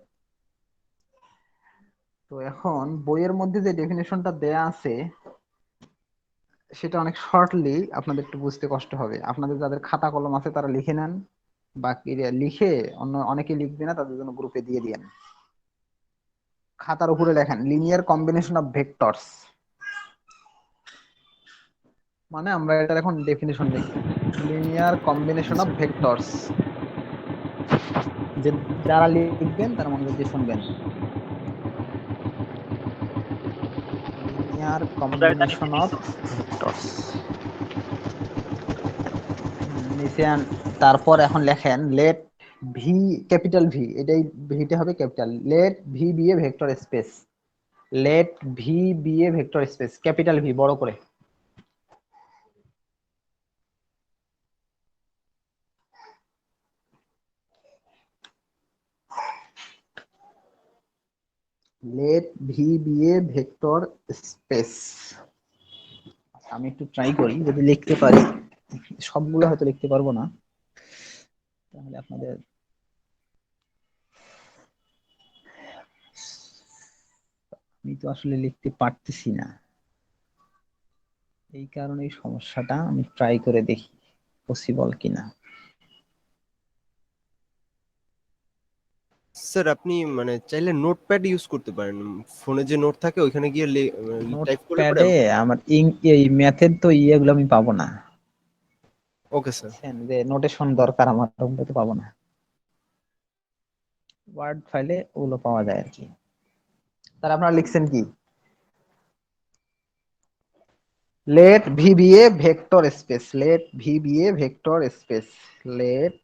তো এখন বইয়ের মধ্যে যে ডেফিনেশনটা দেয়া আছে সেটা অনেক শর্টলি, আপনাদের একটু বুঝতে কষ্ট হবে। আপনাদের যাদের খাতা কলম আছে তারা লিখে নেন, বাকিরা লিখে অনেকে লিখবে না, তাদের জন্য গ্রুপে দিয়ে দিয়েন। খাতার উপরে লেখেন লিনিয়ার কম্বিনেশন অফ ভেক্টরস, মানে আমরা এটার এখন ডেফিনিশন দেখি। লিনিয়ার কম্বিনেশন অফ ভেক্টরস, যে যারা লিখবেন তারা মনোযোগ দিয়ে শুনবেন। Linear combination of vectors. নিচে তারপর এখন লেখেন লেট ভি, ক্যাপিটাল ভি, এটাই ভিটা হবে capital, let V be a vector space, let V be a vector space, capital V বড় করে। Let V be a vector space. আমি একটু ট্রাই করি, যদি লিখতে পারি, সবগুলো হয়তো লিখতে পারবো না, তাহলে আপনাদের আমি তো আসলে লিখতে পারতেছি না, এই কারণে এই সমস্যাটা। আমি ট্রাই করে দেখি পসিবল কিনা। স্যার আপনি মানে চাইলে নোটপ্যাড ইউজ করতে পারেন, ফোনে যে নোট থাকে ওইখানে গিয়ে টাইপ করে করে। নোটপ্যাডে আমার এই ম্যাথের তো ইয়েগুলো আমি পাবো না, ওকে স্যার। বুঝছেন, যে নোটেশন দরকার আমার, ওগুলো তো পাবো না। ওয়ার্ড ফাইলে ওগুলো পাওয়া যায় আর কি। তার আপনারা লিখছেন কি, let V be a vector space, let V be a vector space, let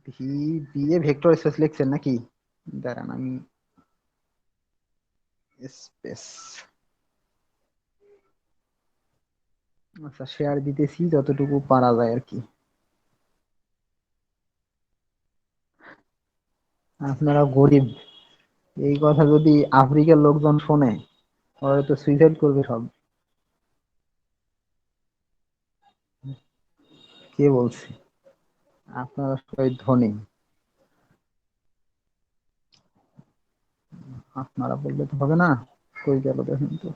V be a vector space লিখছেন নাকি? দাঁড়ান আমি স্পেস, আচ্ছা শেয়ার দিতেছি যতটুকু পারা যায় আর কি। আপনারা গরিব, এই কথা যদি আফ্রিকার লোকজন শোনে ওরা তো সুইসাইড করবে সব। কে বলছে আপনারা সবাই ধনী? আপনারা বললে তো হবে না, কই গেল দেখেন তো।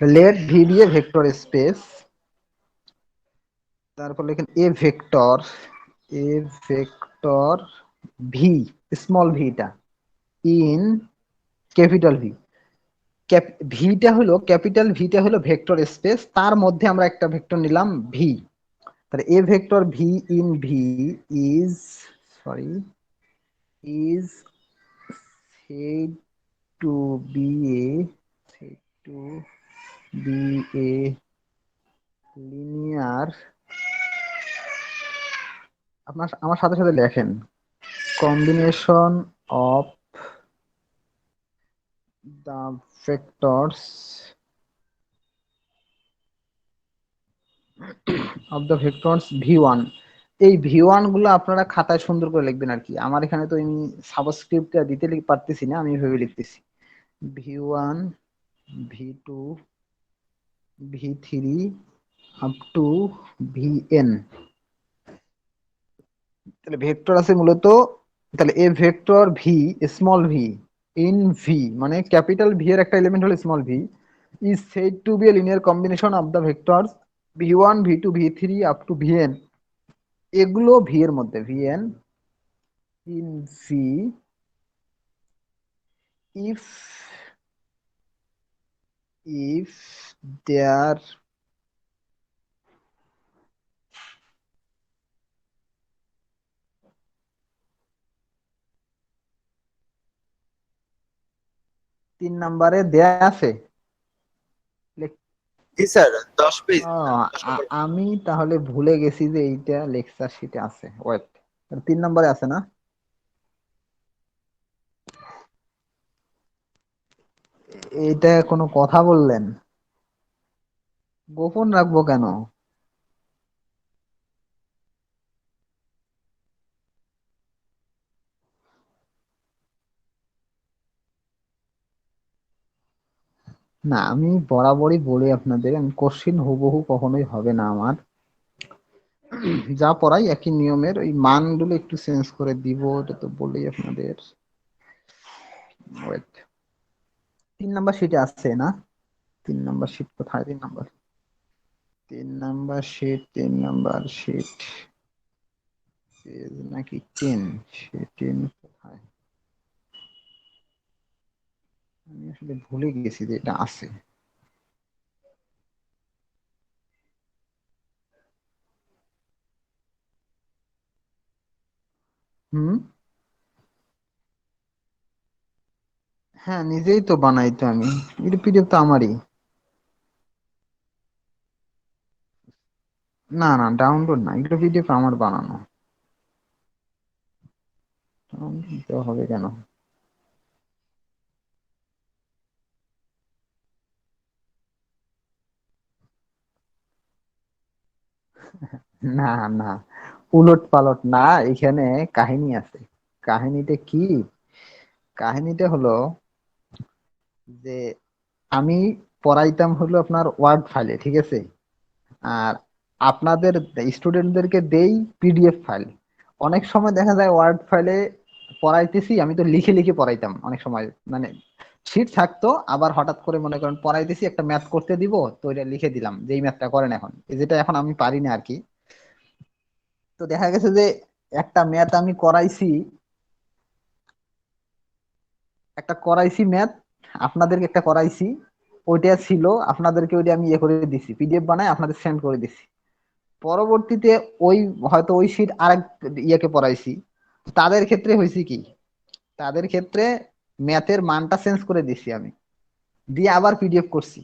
Let V be a vector space, তারপর লেখেন a vector, a vector V, small ভিটা, ইন ক্যাপিটাল ভি। ভিটা হলো ক্যাপিটাল, ভিটা হলো ভেক্টর স্পেস, তার মধ্যে আমরা একটা ভেক্টর নিলাম ভি। তাহলে a vector V in V is, sorry, is said to be a, said to be a linear, আপনার আমার সাথে সাথে লেখেন, combination of the vectors of the vectors v1। এই v1 গুলো আপনারা খাতায় সুন্দর করে লিখবেন আর কি। আমার এখানে তো আমি সাবস্ক্রিপ্টটা দিতে পারতেছি না, আমি ভেবে লিখতেছি v1 v2 v3 up to vn। তাহলে ভেক্টর আছে মূলত, তাহলে a vector V, small V, in V, মানে ক্যাপিটাল ভি এর একটা এলিমেন্ট হলো small V, is said to be a linear combination of the vectors V one V two V three up to VN. এগুলো ভি এর মধ্যে, VN in V if if there তিন নাম্বারে দেয়া আছে। জি স্যার 10 পেজ। আমি তাহলে ভুলে গেছি যে এইটা লেকচার শিটে আছে, ওয়েট, 3 নম্বরে আছে না? এইটা কোনো কথা বললেন, গোপন রাখবো কেন? না আমি বরাবরই বলি আপনাদের, আমি কোশ্চিন হুবহু কখনোই হবে না আমার, যা পড়াই একই নিয়মের, ওই মানগুলো একটু চেঞ্জ করে দিব, এটা তো বলেই আপনাদের। ওয়েট, 3 নাম্বার শিটে আছে না? 3 নাম্বার শিট কোথায়? 3 number, 3 number sheet, 3 number sheet page নাকি 10, সে 10 কোথায়? আমি আসলে ভুলে গেছি যে এটা আছে। হুম। হ্যাঁ, নিজেই তো বানাই তো আমি। এটা পিডিএফ তো আমারই। না না, ডাউনলোড না, এগুলো পিডিএফ আমার বানানো। ডাউনলোড দিতে হবে কেন? না না, উলট পালট না, এখানে কাহিনী আছে। কাহিনীটা কি? কাহিনীটা হলো যে আমি পড়াইতাম হলো আপনার ওয়ার্ড ফাইলে, ঠিক আছে? আর আপনাদের স্টুডেন্টদেরকে দেই পিডিএফ ফাইল। অনেক সময় দেখা যায় ওয়ার্ড ফাইলে পড়াইতেছি, আমি তো লিখে লিখে পড়াইতাম অনেক সময়, মানে শিট থাকতো, আবার হঠাৎ করে মনে করেন পড়াইতেছি, একটা ম্যাথ করতে দিব, তো এটা লিখে দিলাম যে এই ম্যাথটা করেন এখন, যেটা এখন আমি পারি না আর কি। তো দেখা গেছে যে একটা ম্যাথ আমি করাইছি, ম্যাথ আপনাদেরকে একটা করাইছি, ওইটা ছিল, আপনাদেরকে ওইটা আমি ইয়ে করে দিছি, পিডিএফ বানায় আপনাদের সেন্ড করে দিছি। পরবর্তীতে ওই হয়তো ওই শীট আরেক ইয়েকে পড়াইছি, তাদের ক্ষেত্রে হয়েছে কি, তাদের ক্ষেত্রে ম্যাথের মানটা চেঞ্জ করে দিছি আমি, দিয়ে আবার পিডিএফ করছি,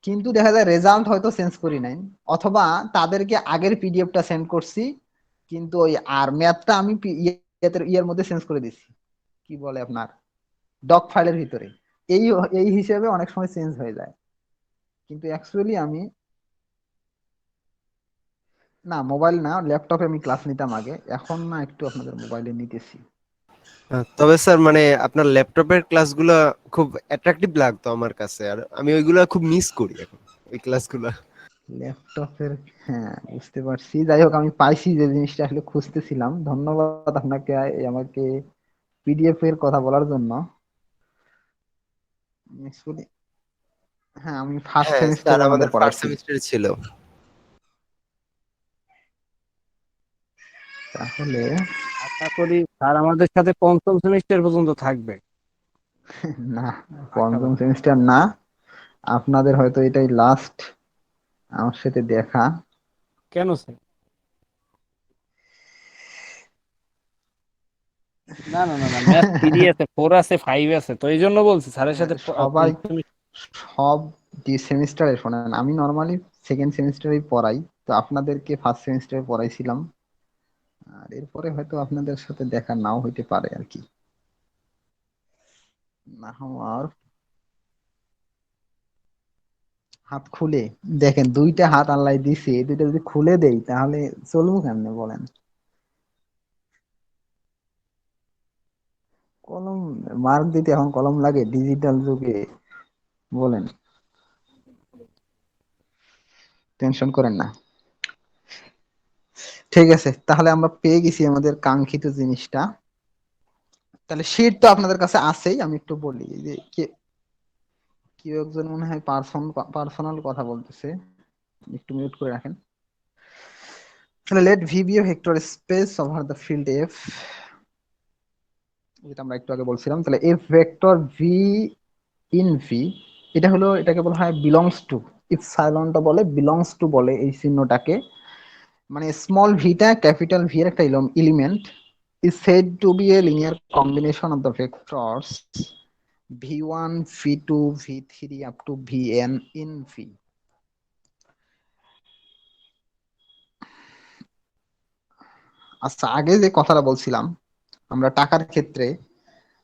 কিন্তু দেখা যায় রেজাল্ট হয়তো চেঞ্জ করি নাই, অথবা তাদেরকে আগের পিডিএফটা সেন্ড করছি, কিন্তু ওই আর ম্যাথটা আমি ইয়ের মধ্যে চেঞ্জ করে দিছি, কি বলে আপনার ডক ফাইলের ভিতরে। এই এই হিসেবে অনেক সময় চেঞ্জ হয়ে যায়, কিন্তু অ্যাকচুয়ালি আমি, না মোবাইল না, ল্যাপটপে আমি ক্লাস নিতাম আগে, এখন না, একটু আপনাদের মোবাইলে নিতেছি। তবে স্যার মানে আপনার ল্যাপটপের ক্লাসগুলো খুব অ্যাট্রাকটিভ লাগতো আমার কাছে, আর আমি ওইগুলা খুব মিস করি এখন, ওই ক্লাসগুলো। ল্যাপটপের, হ্যাঁ বুঝতে পারছি। যাই হোক, আমি পাইছি যে জিনিসটা আসলে খুঁজতেছিলাম। ধন্যবাদ আপনাকে আমাকে পিডিএফ এর কথা বলার জন্য। Actually, হ্যাঁ আমি ফার্স্ট হ্যাঁ স্যার, সেমিস্টারে আমাদের আমাদের ফার্স্ট পড়াইছি। সেমিস্টারে ছিল। তাহলে আশা করি স্যার আমাদের সাথে পঞ্চম সেমিস্টার পর্যন্ত থাকবে। না, পঞ্চম আশাবাদী। সেমিস্টার না, আপনাদের হয়তো এটাই লাস্ট আমার সাথে দেখা। কেন স্যার? না না না না, ম্যাথ 3 আছে, 4 আছে, 5 আছে, তো এই জন্য বলছি স্যারের সাথে সবাই সব সেমিস্টারে শোনেন, আমি নর্মালি সেকেন্ড সেমিস্টারেই পড়াই, তো আপনাদেরকে ফার্স্ট সেমিস্টারে পড়াইছিলাম, আর এরপরে হয়তো আপনাদের সাথে দেখা নাও হইতে পারে আর কি। না হওয়ার, হাত খুলে দেখেন, দুইটা হাত আল্লাহ দিছে, এই দুইটা যদি খুলে দেই তাহলে চলবো কেমনে বলেন? কলম, মার্ক দিতে এখন কলম লাগে ডিজিটাল যুগে, বলেন? টেনশন করেন না। ঠিক আছে, তাহলে আমরা পেয়ে গেছি আমাদের কাঙ্ক্ষিত জিনিসটা। তাহলে শীট তো আপনাদের কাছে আছেই, আমি একটু বলি এই যে কেউ একজন মনে হয় পার্সোনাল কথা বলতেছে, একটু মিউট করে রাখেন। তাহলে let V be a vector space over the field F, যেটা আমরা একটু আগে বলছিলাম। তাহলে F vector V in V, এটা হলো, এটাকে বলা হয় বিলংস টু, ইপসাইলনটা বলে বিলংস টু বলে এই চিহ্নটাকে, মানে স্মল ভিটা ক্যাপিটাল ভি এর একটা element is said to be a linear combination of the vectors v1 v2 v3 up to vn in v। আচ্ছা, আগে যে কথাটা বলছিলাম আমরা টাকার ক্ষেত্রে,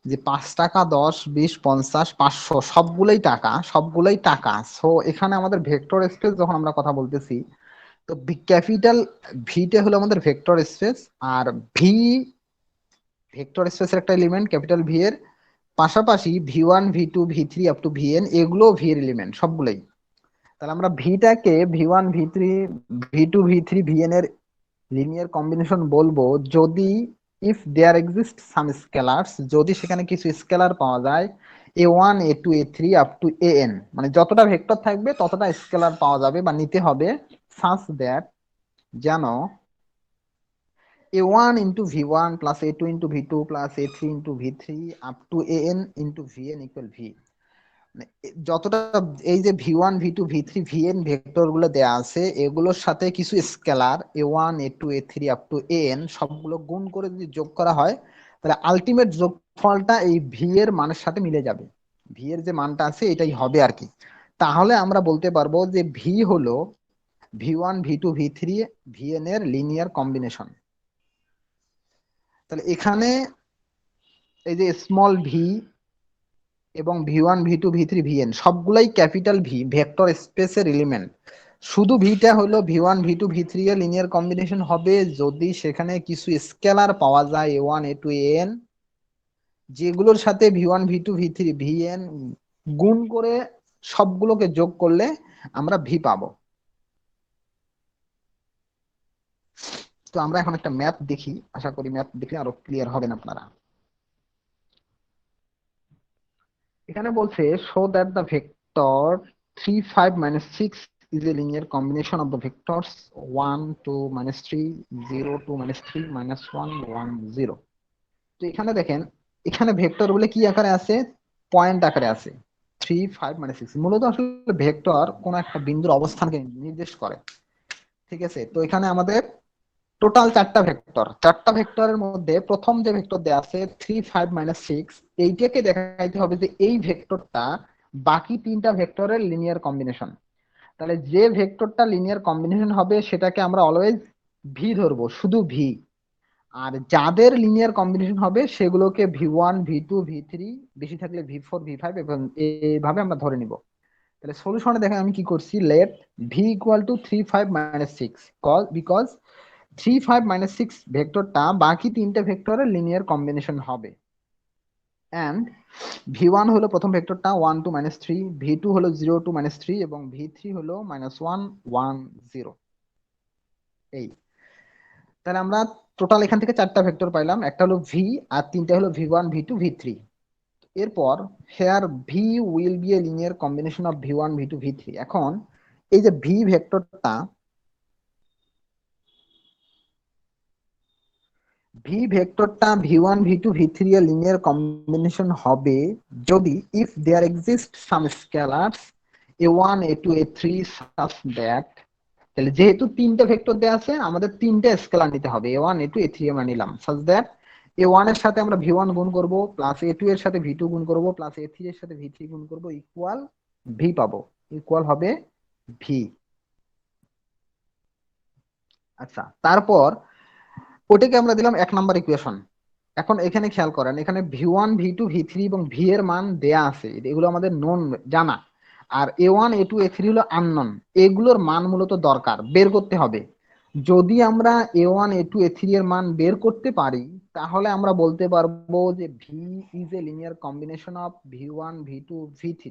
যে 5 টাকা 10 20 50 500 সবগুলোই টাকা, সবগুলোই টাকা। সো এখানে আমাদের ভেক্টর স্পেস যখন আমরা কথা বলতেছি, তো ক্যাপিটাল ভিটা হলো আমাদের ভেক্টর স্পেস, আর ভি ভেক্টর স্পেসের একটা এলিমেন্ট ক্যাপিটাল ভি এর, পাশাপাশি ভি1 ভি2 ভি3 আপ টু ভিএন, এগুলো ভি এর এলিমেন্ট সবগুলোই। তাহলে আমরা ভিটাকে ভি1 ভি3 ভি2 ভি3 ভিএন এর লিনিয়ার কম্বিনেশন বলবো যদি if there exist some scalars, যদি সেখানে কিছু স্কেলার পাওয়া যায়, a1 a2 a3 up to an, মানে যতটা ভেক্টর থাকবে ততটা স্কেলার পাওয়া যাবে বা নিতে হবে, সাচ দ্যাট, যেন a1 into v1 plus a2 into v2 plus a3 into v3 up to an into vn equal v, মানে যতটা এই যে v1 v2 v3 vn vector গুলো দেয়া আছে এগুলোর সাথে কিছু scalar a1 a2 a3 up to an সবগুলো গুণ করে যদি যোগ করা হয় তাহলে আলটিমেট যোগফলটা এই v এর মানের সাথে মিলে যাবে। v এর যে মানটা আছে এটাই হবে আর কি। তাহলে আমরা বলতে পারবো যে v হলো v1 v2 v3 vn এর লিনিয়ার কম্বিনেশন। তাহলে এখানে এই যে স্মল v এবং v1 v2 v3 vn সবগুলাই ক্যাপিটাল ভি ভেক্টর স্পেসের এলিমেন্ট। শুধু ভিটা হলো v1 v2 v3 এর লিনিয়ার কম্বিনেশন হবে যদি সেখানে কিছু স্কেলার পাওয়া যায় a1 a2 an যেগুলোর সাথে v1 v2 v3 vn গুণ করে সবগুলোকে যোগ করলে আমরা ভি পাবো। তো আমরা এখন একটা ম্যাথ দেখি, আশা করি ম্যাথ দেখলে আরো ক্লিয়ার হবেন আপনারা। এখানে বলছে show that the vector 3 5 6 is a linear combination of the vectors 1 2 3 0 2 3 1 1 0। তো এখানে দেখেন এখানে ভেক্টর গুলো কি আকারে আছে, পয়েন্ট আকারে আছে 3 5 6। মূলত আসলে ভেক্টর কোন একটা বিন্দুর অবস্থানকে নির্দেশ করে, ঠিক আছে। তো এখানে আমাদের টোটাল চারটা ভেক্টরের মধ্যে প্রথম যে ভেক্টর দেয়া আছে 3 5 6 এইটাকে দেখাইতে হবে যে এই ভেক্টরটা বাকি তিনটা ভেক্টরের লিনিয়ার কম্বিনেশন। তাহলে যে ভেক্টরটা লিনিয়ার কম্বিনেশন হবে সেটাকে আমরা অলওয়েজ ভি ধরবো, শুধু ভি। আর যাদের লিনিয়ার কম্বিনেশন হবে সেগুলোকে v1 v2 v3 বেশি থাকলে v4 v5 এবং এইভাবে আমরা ধরে নিব। তাহলে সলিউশনে দেখেন আমি কি করছি, let v equal to 3 5 6 because 3 5 6 ভেক্টরটা বাকি তিনটে ভেক্টরের লিনিয়ার কম্বিনেশন হবে। এন্ড v1 হলো প্রথম ভেক্টরটা 1 2 3, v2 হলো 0 2 3 এবং v3 হলো -1 1 0। এই তাহলে আমরা টোটাল এখান থেকে চারটা ভেক্টর পাইলাম, একটা হলো ভি আর তিনটা হলো v1 v2 v3। এরপর here V will be a linear combination of v1 v2 v3। এখন এই যে ভি ভেক্টরটা v1 v2 v3 এর লিনিয়ার কম্বিনেশন হবে যদি if there exist some scalars a1 a2 a3 such that। তাহলে যেহেতু তিনটে ভেক্টর দেয়া আছে আমাদের তিনটে স্কেলার নিতে হবে, a1 a2 a3 আমরা নিলাম। such that a1 এর সাথে আমরা v1 গুণ করব প্লাস a2 এর সাথে v2 গুণ করব প্লাস a3 এর সাথে v3 গুণ করব ইকুয়াল ভি পাবো, ইকুয়াল হবে ভি। আচ্ছা, তারপর ওটাকে আমরা দিলাম 1 নাম্বার ইকুয়েশন। এখন এখানে খেয়াল করেন এখানে v1 v2 v3 এবং ভি এর মান দেয়া আছে, এগুলো আমাদের নোন জানা। আর a1 a2 a3 হলো আননোন, এগুলোর মান মূলত দরকার বের করতে হবে। যদি আমরা a1 a2 a3 এর মান বের করতে পারি তাহলে আমরা বলতে পারবো যে V is a linear combination of v1 v2 v3।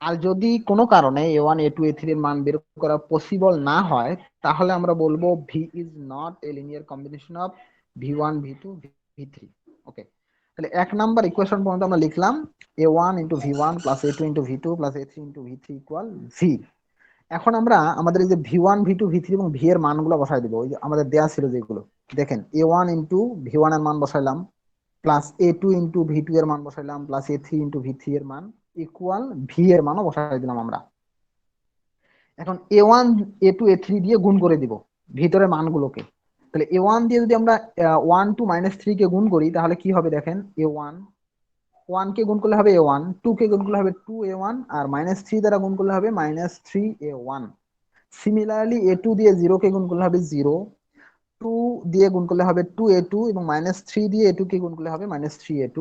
আর যদি কোনো কারণে a1 a2 a3 এর মান বের করা পসিবল না হয় তাহলে আমরা বলবো V is not a linear combination of v1 v2 v3। ওকে, তাহলে 1 নাম্বার ইকুয়েশন পর্যন্ত আমরা লিখলাম a1 into v1 plus a2 into v2 plus a3 into v3 equal V. এখন আমরা আমাদের এই যে v1 v2 v3 এবং ভি এর মানগুলো বসাই দিব, ওই যে আমাদের দেয়া ছিল যেগুলো, দেখেন a1 ইন্টু v1 এর মান বসাইলাম প্লাস a2 ইন্টু v2 এর মান বসাইলাম প্লাস a3 ইন্টু v3 এর মান ইকুয়াল ভি এর মানও বসাই দিলাম আমরা। এখন a1 a2 a3 দিয়ে গুণ করে দিব ভিতরের মানগুলোকে। তাহলে a1 দিয়ে যদি আমরা 1 2 3 কে গুণ করি তাহলে কি হবে দেখেন, a1 1 কে গুণ করলে হবে a1, 2 কে গুণ করলে হবে 2a1 আর -3 দ্বারা গুণ করলে হবে -3a1। সিমিলারলি a2 দিয়ে 0 কে গুণ করলে হবে 0, 2 দিয়ে গুণ করলে হবে 2a2 এবং -3 দিয়ে a2 কে গুণ করলে হবে -3a2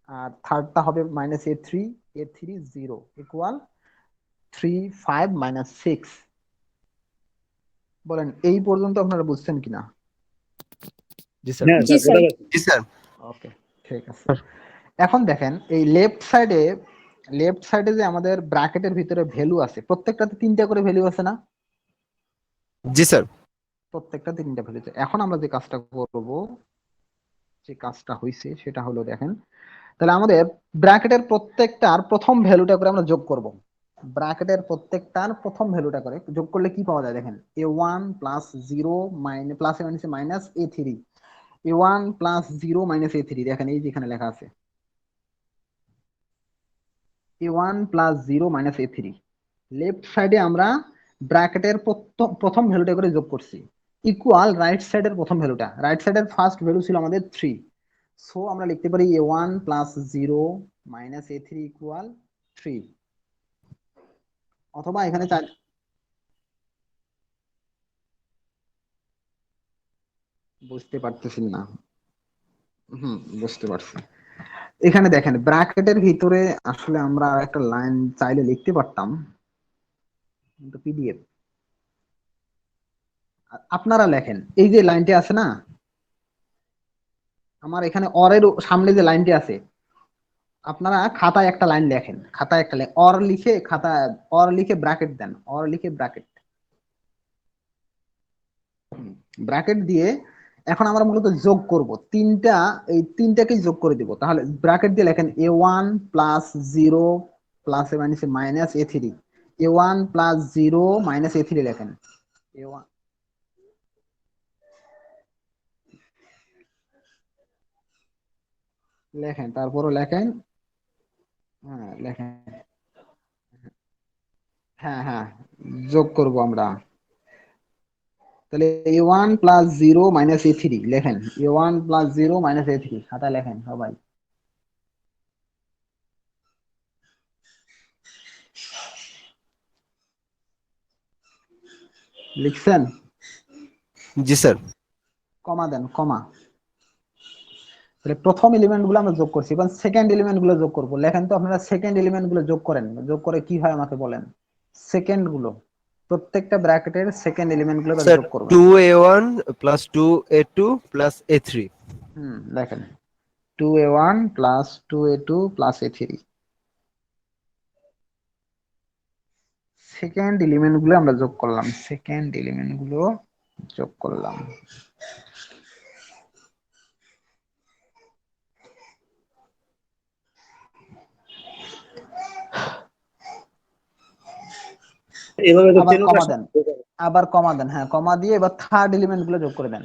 আর থার্ডটা হবে -a3 0 ইকুয়াল 3 5 6। বলেন এই পর্যন্ত আপনারা বুঝছেন কিনা? জি স্যার। জি স্যার। জি স্যার। ওকে, ঠিক আছে। এখন দেখেন এই লেফট সাইডে যে আমাদের ব্র্যাকেটের ভিতরে ভ্যালু আছে প্রত্যেকটাতে 3টা করে ভ্যালু আছে না? জি স্যার। প্রত্যেকটা 3টা ভ্যালু। এখন আমরা যে কাজটা করব, যে কাজটা হইছে সেটা হলো দেখেন, তাহলে আমাদের ব্র্যাকেটের প্রত্যেকটার প্রথম ভ্যালুটা করে আমরা যোগ করব। ব্র্যাকেটের প্রত্যেকটার প্রথম ভ্যালুটা করে যোগ করলে কি পাওয়া যায় দেখেন, a1 plus 0 plus minus a3, a1 plus 0 minus a3 দেখেন এই যেখানে লেখা আছে। A1 plus 0 minus A3। Left সাইডে আমরা ব্র্যাকেটের প্রথম ভ্যালুটা করে যোগ করছি, ইকুয়াল রাইট সাইডের প্রথম ভ্যালুটা। রাইট সাইডের ফার্স্ট ভ্যালু ছিল আমাদের 3, সো আমরা লিখতে পারি A1 plus 0 minus A3 equal 3। অথবা এখানে বুঝতে পারতেছেন না? বুঝতে পারছি। এখানে দেখেন ব্র্যাকেটের ভিতরে আসলে আমরা একটা লাইন চাইলে লিখতে পারতাম, কিন্তু পিডিএফ। আপনারা লেখেন, এই যে লাইনটি আছে না, আমার এখানে অরের সামনে যে লাইনটি আছে, আপনারা খাতায় একটা লাইন লেখেন, খাতায় একটা অর লিখে খাতায় অর লিখে ব্র্যাকেট দেন, অর লিখে ব্র্যাকেট ব্র্যাকেট দিয়ে এখন আমরা মূলত যোগ করব তিনটা, এই তিনটাকে যোগ করে দিব। তাহলে ব্র্যাকেট দিয়ে লেখেন A1 plus 0 plus minus A3, A1 plus 0 minus A3 লেখেন। A1 লেখেন, তারপরও লেখেন, হ্যাঁ লেখেন, হ্যাঁ হ্যাঁ যোগ করব আমরা। তাহলে A1 প্লাস 0 মাইনাস A3 লেখেন, A1 প্লাস 0 মাইনাস A3 খাতা লেখেন সবাই। লিখছেন? জি স্যার। কমা দেন, কমা। তাহলে প্রথম এলিমেন্ট গুলো আমরা যোগ করছি, এবার সেকেন্ড এলিমেন্ট গুলো যোগ করবো। লেখেন তো আপনারা সেকেন্ড এলিমেন্ট গুলো যোগ করেন, যোগ করে কি হয় আমাকে বলেন। সেকেন্ড গুলো প্রত্যেকটা ব্র্যাকেটের সেকেন্ড এলিমেন্ট গুলো এবার স্যার যোগ করবেন। 2A1 plus 2A2 plus A3। দেখেন 2A1 plus 2A2 plus A3 second element গুলো আমরা যোগ করলাম, সেকেন্ড এলিমেন্ট গুলো যোগ করলাম। আবার কমা দেন, আবার কমা দেন, হ্যাঁ কমা দিয়ে এবার থার্ড এলিমেন্ট গুলো যোগ করে দেন।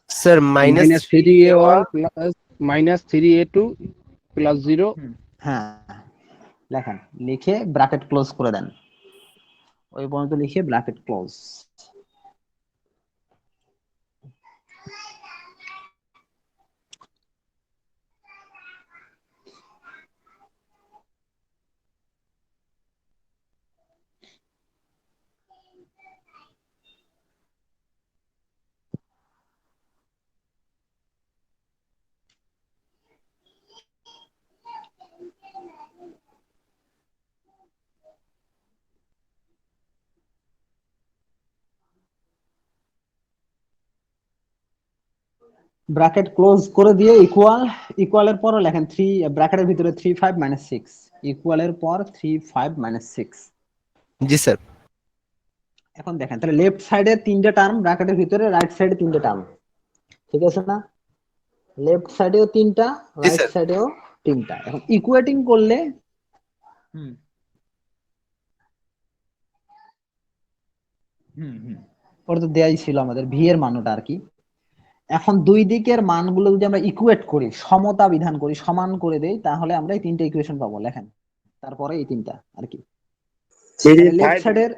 Sir minus 3A1 plus minus 3A2 plus 0। হ্যাঁ লেখেন, লিখে ব্র্যাকেট ক্লোজ করে দেন, ওই পর্যন্ত লিখে ব্র্যাকেট ক্লোজ। ব্র্যাকেট ক্লোজ করে দিয়ে ইকুয়াল, ইকুয়ালের পর লেখেন 3, ব্র্যাকেটের ভিতরে 3 5 মাইনাস 6, ইকুয়ালের পর 3 5 মাইনাস 6। জি স্যার। এখন দেখেন তাহলে লেফট সাইডে তিনটা টার্ম, ব্র্যাকেটের ভিতরে রাইট সাইডে তিনটা টার্ম, ঠিক আছে না? লেফট সাইডেও তিনটা, রাইট সাইডেও তিনটা। এখন ইকুয়েটিং করলে হুম হুম হুম ওটা তো দেয়াই ছিল আমাদের ভি এর মানটা আর কি। এখন দুই দিকের মানগুলো যদি আমরা ইকুয়েট করি, সমতা বিধান করি, সমান করে দেই, তাহলে আমরা এই তিনটা ইকুয়েশন পাবো। লেখেন তারপরে এই তিনটা আর কি। লেফট সাইডের,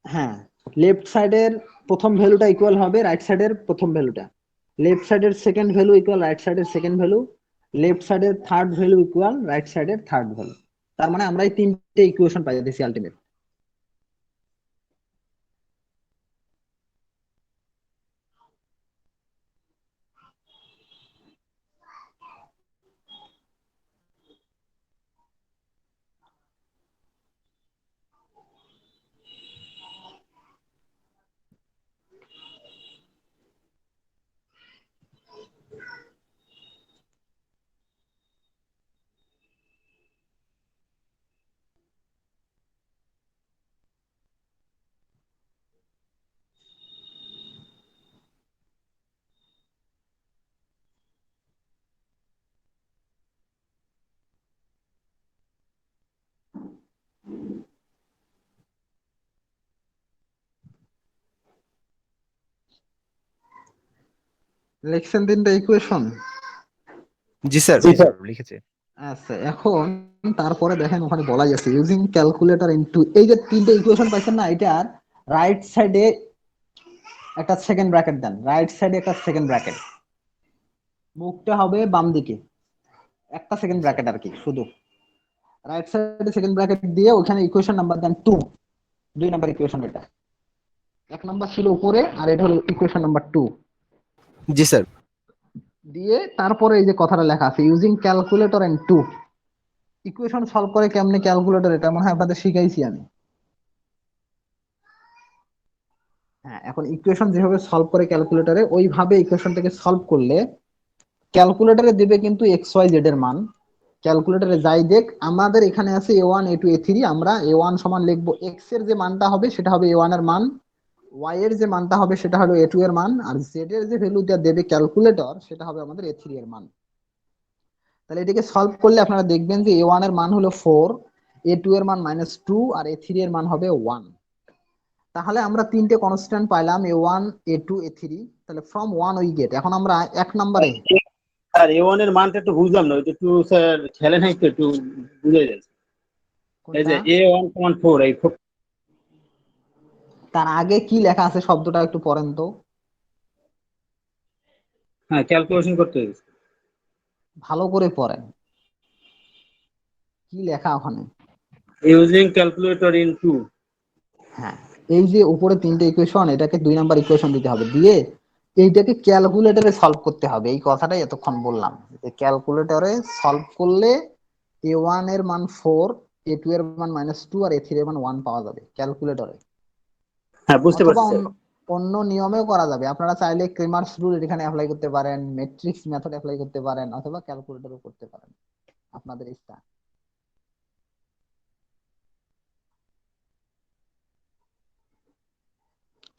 হ্যাঁ লেফট সাইডের প্রথম ভ্যালুটা ইকুয়াল হবে রাইট সাইডের প্রথম ভ্যালুটা, লেফট সাইডের সেকেন্ড ভ্যালু ইকুয়াল রাইট সাইডের সেকেন্ড ভ্যালু, লেফট সাইডের থার্ড ভ্যালু ইকুয়াল রাইট সাইডের থার্ড ভ্যালু। তার মানে আমরা এই তিনটে ইকুয়েশন পাই যাচ্ছি আলটিমেট। লিখছেন তিনটা ইকুয়েশন? জি স্যার। জি স্যার লিখেছে। আচ্ছা, এখন তারপরে দেখেন ওখানে বলাই আছে ইউজিং ক্যালকুলেটর ইনটু, এই যে তিনটে ইকুয়েশন পাইছেন না, এটার রাইট সাইডে একটা সেকেন্ড ব্র্যাকেট দেন, রাইট সাইডে একটা সেকেন্ড ব্র্যাকেট, মুখটা হবে বাম দিকে, একটা সেকেন্ড আচ্ছা ব্র্যাকেট আর কি, শুধু রাইট সাইডে সেকেন্ড ব্র্যাকেট দিয়ে ওখানে ইকুয়েশন নাম্বার দেন 2, 2 নাম্বার ইকুয়েশন, এটা 1 নাম্বার ছিল উপরে আর এটা হলো ইকুয়েশন নাম্বার 2 জি স্যার। দিয়ে তারপরে এই যে কথাটা লেখা আছে using calculator and 2, equation solve করে কেমনে ক্যালকুলেটর, এটা মনে হয় আপনাদের শিখাইছি আমি। হ্যাঁ, এখন ইকুয়েশন যেভাবে সলভ করে ক্যালকুলেটরে, ওইভাবে ইকুয়েশনটাকে সলভ করলে ক্যালকুলেটরে দেবে কিন্তু এক্স ওয়াই জেড এর মান। ক্যালকুলেটরে যাই দেখ, আমাদের এখানে আছে a1 a2 a3, আমরা a1 সমান লিখবো এক্স এর যে মানটা হবে সেটা হবে a1 এর মান, ওয়াই এর যে মানটা হবে সেটা হলো a2 এর মান, আর জেড এর যে ভ্যালুটা দেবে ক্যালকুলেটর সেটা হবে আমাদের a3 এর মান। তাহলে এটাকে সলভ করলে আপনারা দেখবেন যে a1 এর মান হলো 4, a2 এর মান -2 আর a3 এর মান হবে 1। তাহলে আমরা তিনটে কনস্ট্যান্ট পাইলাম a1 a2 a3, তাহলে ফ্রম 1 উই গেট, এখন আমরা এক নম্বরে স্যার A1 এর মানটা একটু বুঝলাম না, ওইটা একটু স্যার খেলে নাই তো, একটু বুঝে যাচ্ছে। এই কোনটা, যে A1,4, এই তার আগে কি লেখা আছে শব্দটা একটু পড়েন তো, হ্যাঁ ক্যালকুলেশন করতে হয়েছে। ভালো করে পড়েন কি লেখা ওখানে। Using calculator in 2। হ্যাঁ, এই যে উপরে তিনটে ইকুয়েশন, এটাকে 2 নাম্বার ইকুয়েশন দিতে হবে, দিয়ে এইটাকে ক্যালকুলেটরে সলভ করতে হবে, এই কথাটাই এতক্ষণ বললাম যে ক্যালকুলেটরে সলভ করলে a1 এর মান 4, a2 এর মান -2 আর a3 এর মান 1 পাওয়া যাবে ক্যালকুলেটরে। হ্যাঁ বুঝতে অথবা পারছি স্যার। অন্য অন্য নিয়মেও করা যাবে, আপনারা চাইলে ক্রেমার্স রুল এখানে অ্যাপ্লাই করতে পারেন, ম্যাট্রিক্স মেথড অ্যাপ্লাই করতে পারেন, অথবা ক্যালকুলেটরও করতে পারেন, আপনাদের ইচ্ছা।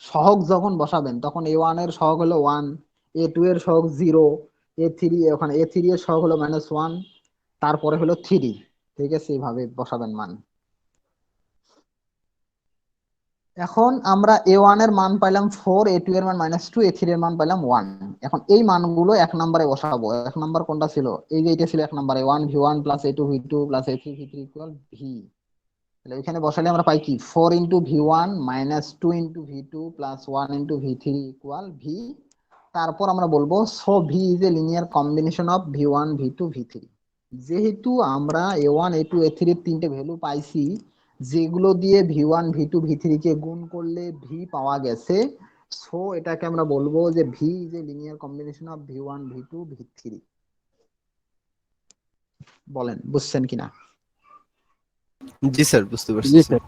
সহগ যখন বসাবেন তখন a1 এর সহগ হলো 1, a2 এর সহগ 0, a3 ওখানে a3 এর সহগ হলো -1, তারপরে হলো 3, ঠিক আছে, এইভাবে বসাবেন মান। এখন আমরা a1 এর মান পাইলাম 4, a2 এর মান -2, a3 এর মান পাইলাম 1। এখন এই মানগুলো এক নম্বরে বসাবো। এক নম্বর কোনটা ছিল, এই যে এটা ছিল এক নম্বরে, a1 v1 plus a2 v2 plus a3 v3 equal v। তাহলে এখানে বসালে আমরা পাই কি 4 into v1 -2 into v2 plus 1 into v3 equal v। তারপর আমরা বলবো so v is a linear combination of v1 v2 v3। যেহেতু আমরা a1 a2 a3 এর তিনটে ভ্যালু পাইছি, যেগুলো দিয়ে v1 v2 v3 কে গুণ করলে v পাওয়া গেছে, সো এটাকে আমরা বলবো যে v is a linear combination of v1 v2 v3। বলেন বুঝছেন কিনা? জি স্যার, বুঝতে পারছি জি স্যার। স্যার।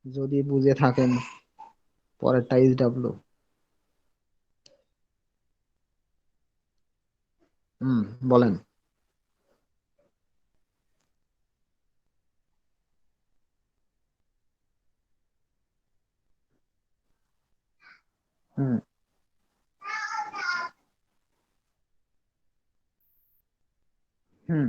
যদি বুঝে থাকেন পরেরটা ইজ ডাব্লু। বলেন। হুম হুম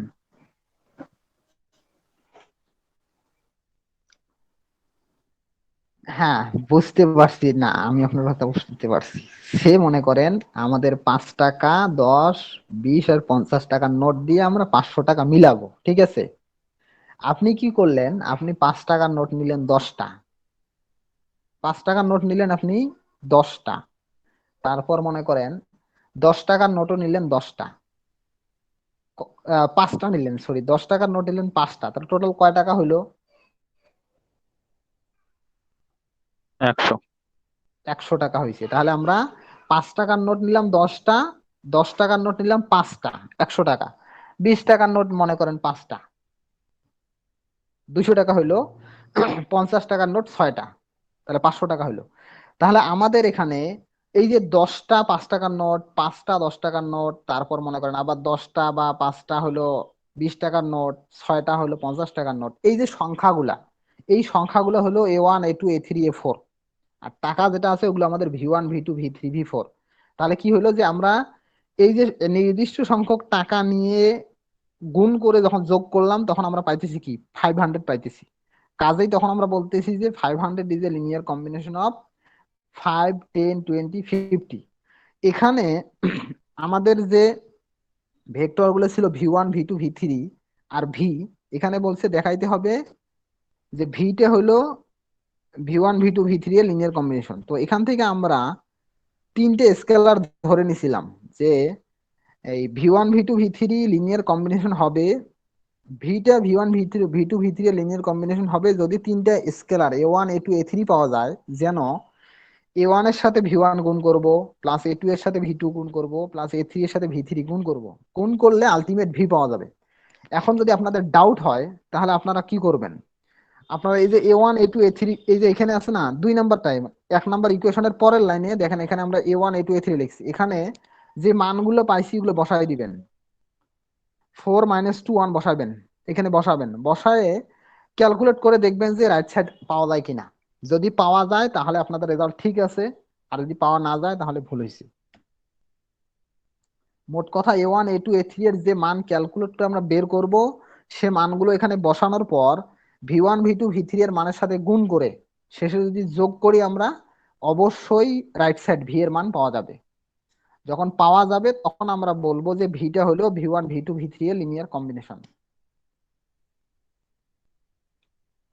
হ্যাঁ, বুঝতে পারছি না, আমি আপনার কথা বুঝতে পারছি। সে মনে করেন আমাদের 5 টাকা, 10, 20 আর 50 টাকার নোট দিয়ে আমরা 500 টাকা মিলাবো, ঠিক আছে। আপনি কি করলেন, আপনি 5 টাকার নোট নিলেন 10টা, 5 টাকার নোট নিলেন আপনি 10টা, তারপর মনে করেন 10 টাকার নোটও নিলেন 10টা, 5টা নিলেন, সরি 10 টাকার নোট নিলেন 5টা, তাহলে টোটাল কয় টাকা হইলো? 100। 100 টাকা হয়েছে। তাহলে আমরা 5 টাকার নোট নিলাম 10টা, 10 টাকার নোট নিলাম 5টা, 100 টাকা। 20 টাকার নোট মনে করেন 5টা, 200 টাকা হইলো। 50 টাকার নোট 6টা, তাহলে 500 টাকা হইলো। তাহলে আমাদের এখানে এই যে 10টা 5 টাকার নোট, 5টা 10 টাকার নোট, তারপর মনে করেন আবার 10টা বা 5টা হলো 20 টাকার নোট, 6টা হলো 50 টাকার নোট, এই যে সংখ্যাগুলা, এই সংখ্যাগুলো হলো a1 a2 a3 a4। আর টাকা যেটা আছে ওগুলো আমাদের v1 v2 v3 v4। তাহলে কি হলো যে আমরা এই যে নির্দিষ্ট সংখ্যক টাকা নিয়ে গুণ করে যখন যোগ করলাম তখন আমরা পাইতেছি কি 500 পাইতেছি। কাজেই তখন আমরা বলতেছি যে 500 is a linear combination of 5, 10, 20, 50। এখানে আমাদের যে ভেক্টর গুলো ছিল v1 v2 v3 আর ভি। এখানে বলছে দেখাইতে হবে যে ভিটা হলো v1 v2 v3 এর লিনিয়ার কম্বিনেশন। তো এখান থেকে আমরা তিনটে স্কেলার ধরে নিছিলাম যে এই v1 v2 v3 linear combination হবে, ভিটা v1 v2 v3 এর লিনিয়ার কম্বিনেশন হবে যদি তিনটা স্কেলার a1 a2 a3 পাওয়া যায়। যেন a1 এর সাথে v1 গুণ করব, প্লাস a2 এর সাথে v2 গুণ করব, প্লাস a3 এর সাথে v3 গুণ করব, গুণ করলে আলটিমেট ভি পাওয়া যাবে। এখন যদি আপনাদের ডাউট হয় তাহলে আপনারা কি করবেন, আপনারা এই যে a1 a2 a3 এই যে এখানে আছে না 2 নাম্বার টাইম 1 নাম্বার ইকুয়েশনের পরের লাইনে দেখেন এখানে আমরা a1 a2 a3 লিখছি, এখানে যে মানগুলো পাইছি এগুলো বসাই দিবেন। 4 - 2 1 বসাবেন, এখানে বসাবেন, বসায়ে ক্যালকুলেট করে দেখবেন যে রাইট সাইড পাওয়া যায় কিনা। যদি পাওয়া যায় তাহলে আপনাদের রেজাল্ট ঠিক আছে, আর যদি পাওয়া না যায় তাহলে ভুল হয়েছে। মোট কথা a1 a2 a3 এর যে মান ক্যালকুলেট করে আমরা বের করব, সে মানগুলো এখানে বসানোর পর v1 v2 v3 এর মানের সাথে গুণ করে শেষে যদি যোগ করি আমরা, অবশ্যই রাইট সাইড ভি এর মান পাওয়া যাবে। যখন পাওয়া যাবে তখন আমরা বলবো যে ভিটা হলো v1 v2 v3 এর লিনিয়ার কম্বিনেশন।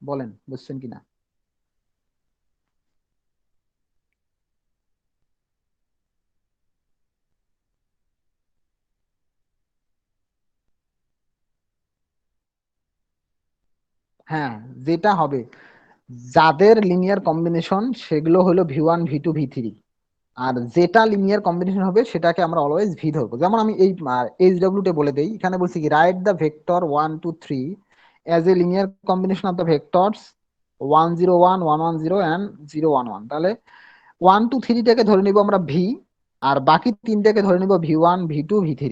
বলেন বুঝছেন কিনা? হ্যাঁ, যেটা হবে যাদের লিনিয়ার কম্বিনেশন সেগুলো হলো v1 v2 v3, আর যেটা লিনিয়ার কম্বিনেশন হবে সেটাকে আমরা অলওয়েজ ভি ধরবো। যেমন আমি এই এইচডব্লিউ তে বলে দেই, এখানে বলছি কি write the vector 1 2 3 as a linear combination of the vectors 1 0 1 1 1 0 and 0 1 1। তাহলে 1 2 3টাকে ধরে নিব আমরা ভি, আর বাকি তিনটাকে ধরে নিব v1 v2 v3।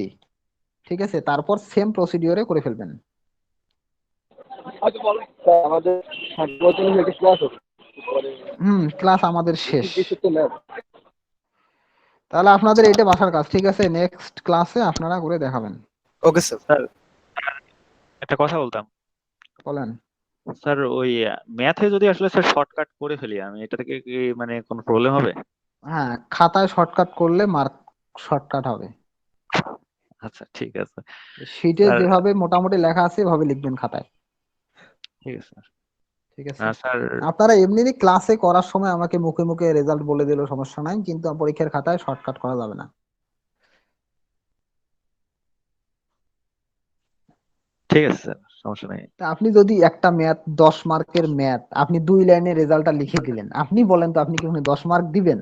ঠিক আছে, তারপর সেম প্রসিডিওরে করে ফেলবেন। ক্লাস আমাদের শেষ, তাহলে আপনাদের এটা বাসার কাজ। ঠিক আছে, নেক্সট ক্লাসে আপনারা করে দেখাবেন। Okay sir. স্যার একটা কথা বলতাম বলেন। স্যার, ওই ম্যাথে যদি আসলে স্যার শর্টকাট করে ফেলি আমি, এটা থেকে কি মানে কোনো প্রবলেম হবে? হ্যাঁ, খাতায় শর্টকাট করলে মার্ক শর্টকাট হবে। আচ্ছা ঠিক আছে শীটে স্যার। যেভাবে মোটামুটি লেখা আছে এভাবে লিখবেন খাতায়। ঠিক আছে স্যার। ঠিক আছে, স্যার আপনারা এমনি ক্লাসে করার সময় আমাকে মুখে মুখে রেজাল্ট বলে দিলেও সমস্যা নাই, কিন্তু পরীক্ষার খাতায় শর্টকাট করা যাবে না। ঠিক আছে স্যার, সমস্যা নেই। তা আপনি যদি একটা ম্যাথ 10 মার্কের ম্যাথ আপনি 2 লাইনে রেজাল্টটা লিখে দিলেন, আপনি বলেন তো আপনি কি 10 মার্ক দিবেন?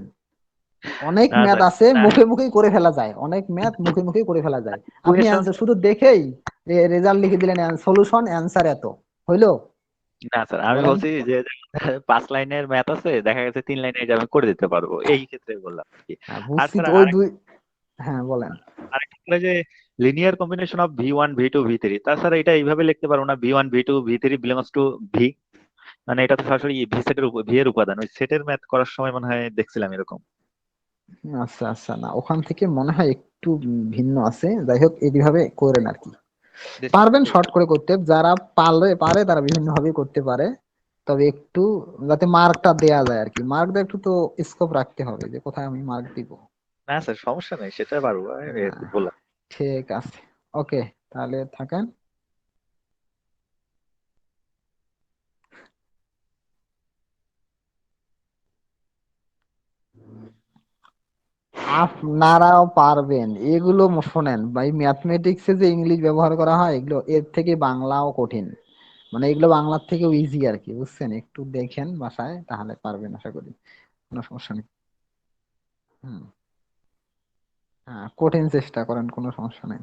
অনেক না ম্যাথ স্যার, আছে না মুখে মুখেই করে ফেলা যায়, অনেক ম্যাথ মুখে মুখেই করে ফেলা যায়। আপনি ইকুয়েশন। অ্যান্সার শুধু দেখেই রেজাল্ট লিখে দিলেন, সলিউশন অ্যান্সার এত হইলো? না স্যার, আমি বলেন। বলছি যে 5 লাইনের ম্যাথ আছে, দেখা গেছে 3 লাইনে এটা আমি করে দিতে পারবো, এই ক্ষেত্রে বললাম আর কি। হ্যাঁ, আর বুঝছি স্যার তো, ওই দুই। হ্যাঁ বলেন। আরেকটা হলো যে linear combination of v1 v2 v3, তাছাড়া এটা এইভাবে লিখতে পারবো না v1 v2 v3 belongs to V, মানে এটা তো সরাসরি ভি সেটের ভি এর উপাদান, ওই সেটের ম্যাথ করার সময় মনে হয় দেখছিলাম এরকম। আচ্ছা আচ্ছা, না ওখান থেকে মনে হয় একটু ভিন্ন আছে। যাই হোক, এইভাবে করেন আর কি, পারবেন শর্ট করে করতে। যারা পারে তারা বিভিন্ন ভাবে করতে পারে, তবে একটু যাতে মার্কটা দেয়া যায় আর কি, মার্কটা একটু তো স্কোপ রাখতে হবে যে কোথায় আমি মার্ক দিব। না স্যার, সমস্যা নেই, সেটা পারবো, আমি হ্যাঁ, বললাম। ঠিক আছে, ওকে, তাহলে থাকেন। আপনারাও পারবেন এগুলো। শোনেন ভাই, ম্যাথমেটিক্সে যে ইংলিশ ব্যবহার করা হয় এগুলো এর থেকে বাংলাও কঠিন, মানে এগুলো বাংলার থেকেও ইজি আর কি, বুঝছেন? একটু দেখেন বাসায় তাহলে পারবেন আশা করি, কোনো সমস্যা নেই। হুম, হ্যাঁ কঠিন চেষ্টা করেন, কোনো সমস্যা নেই।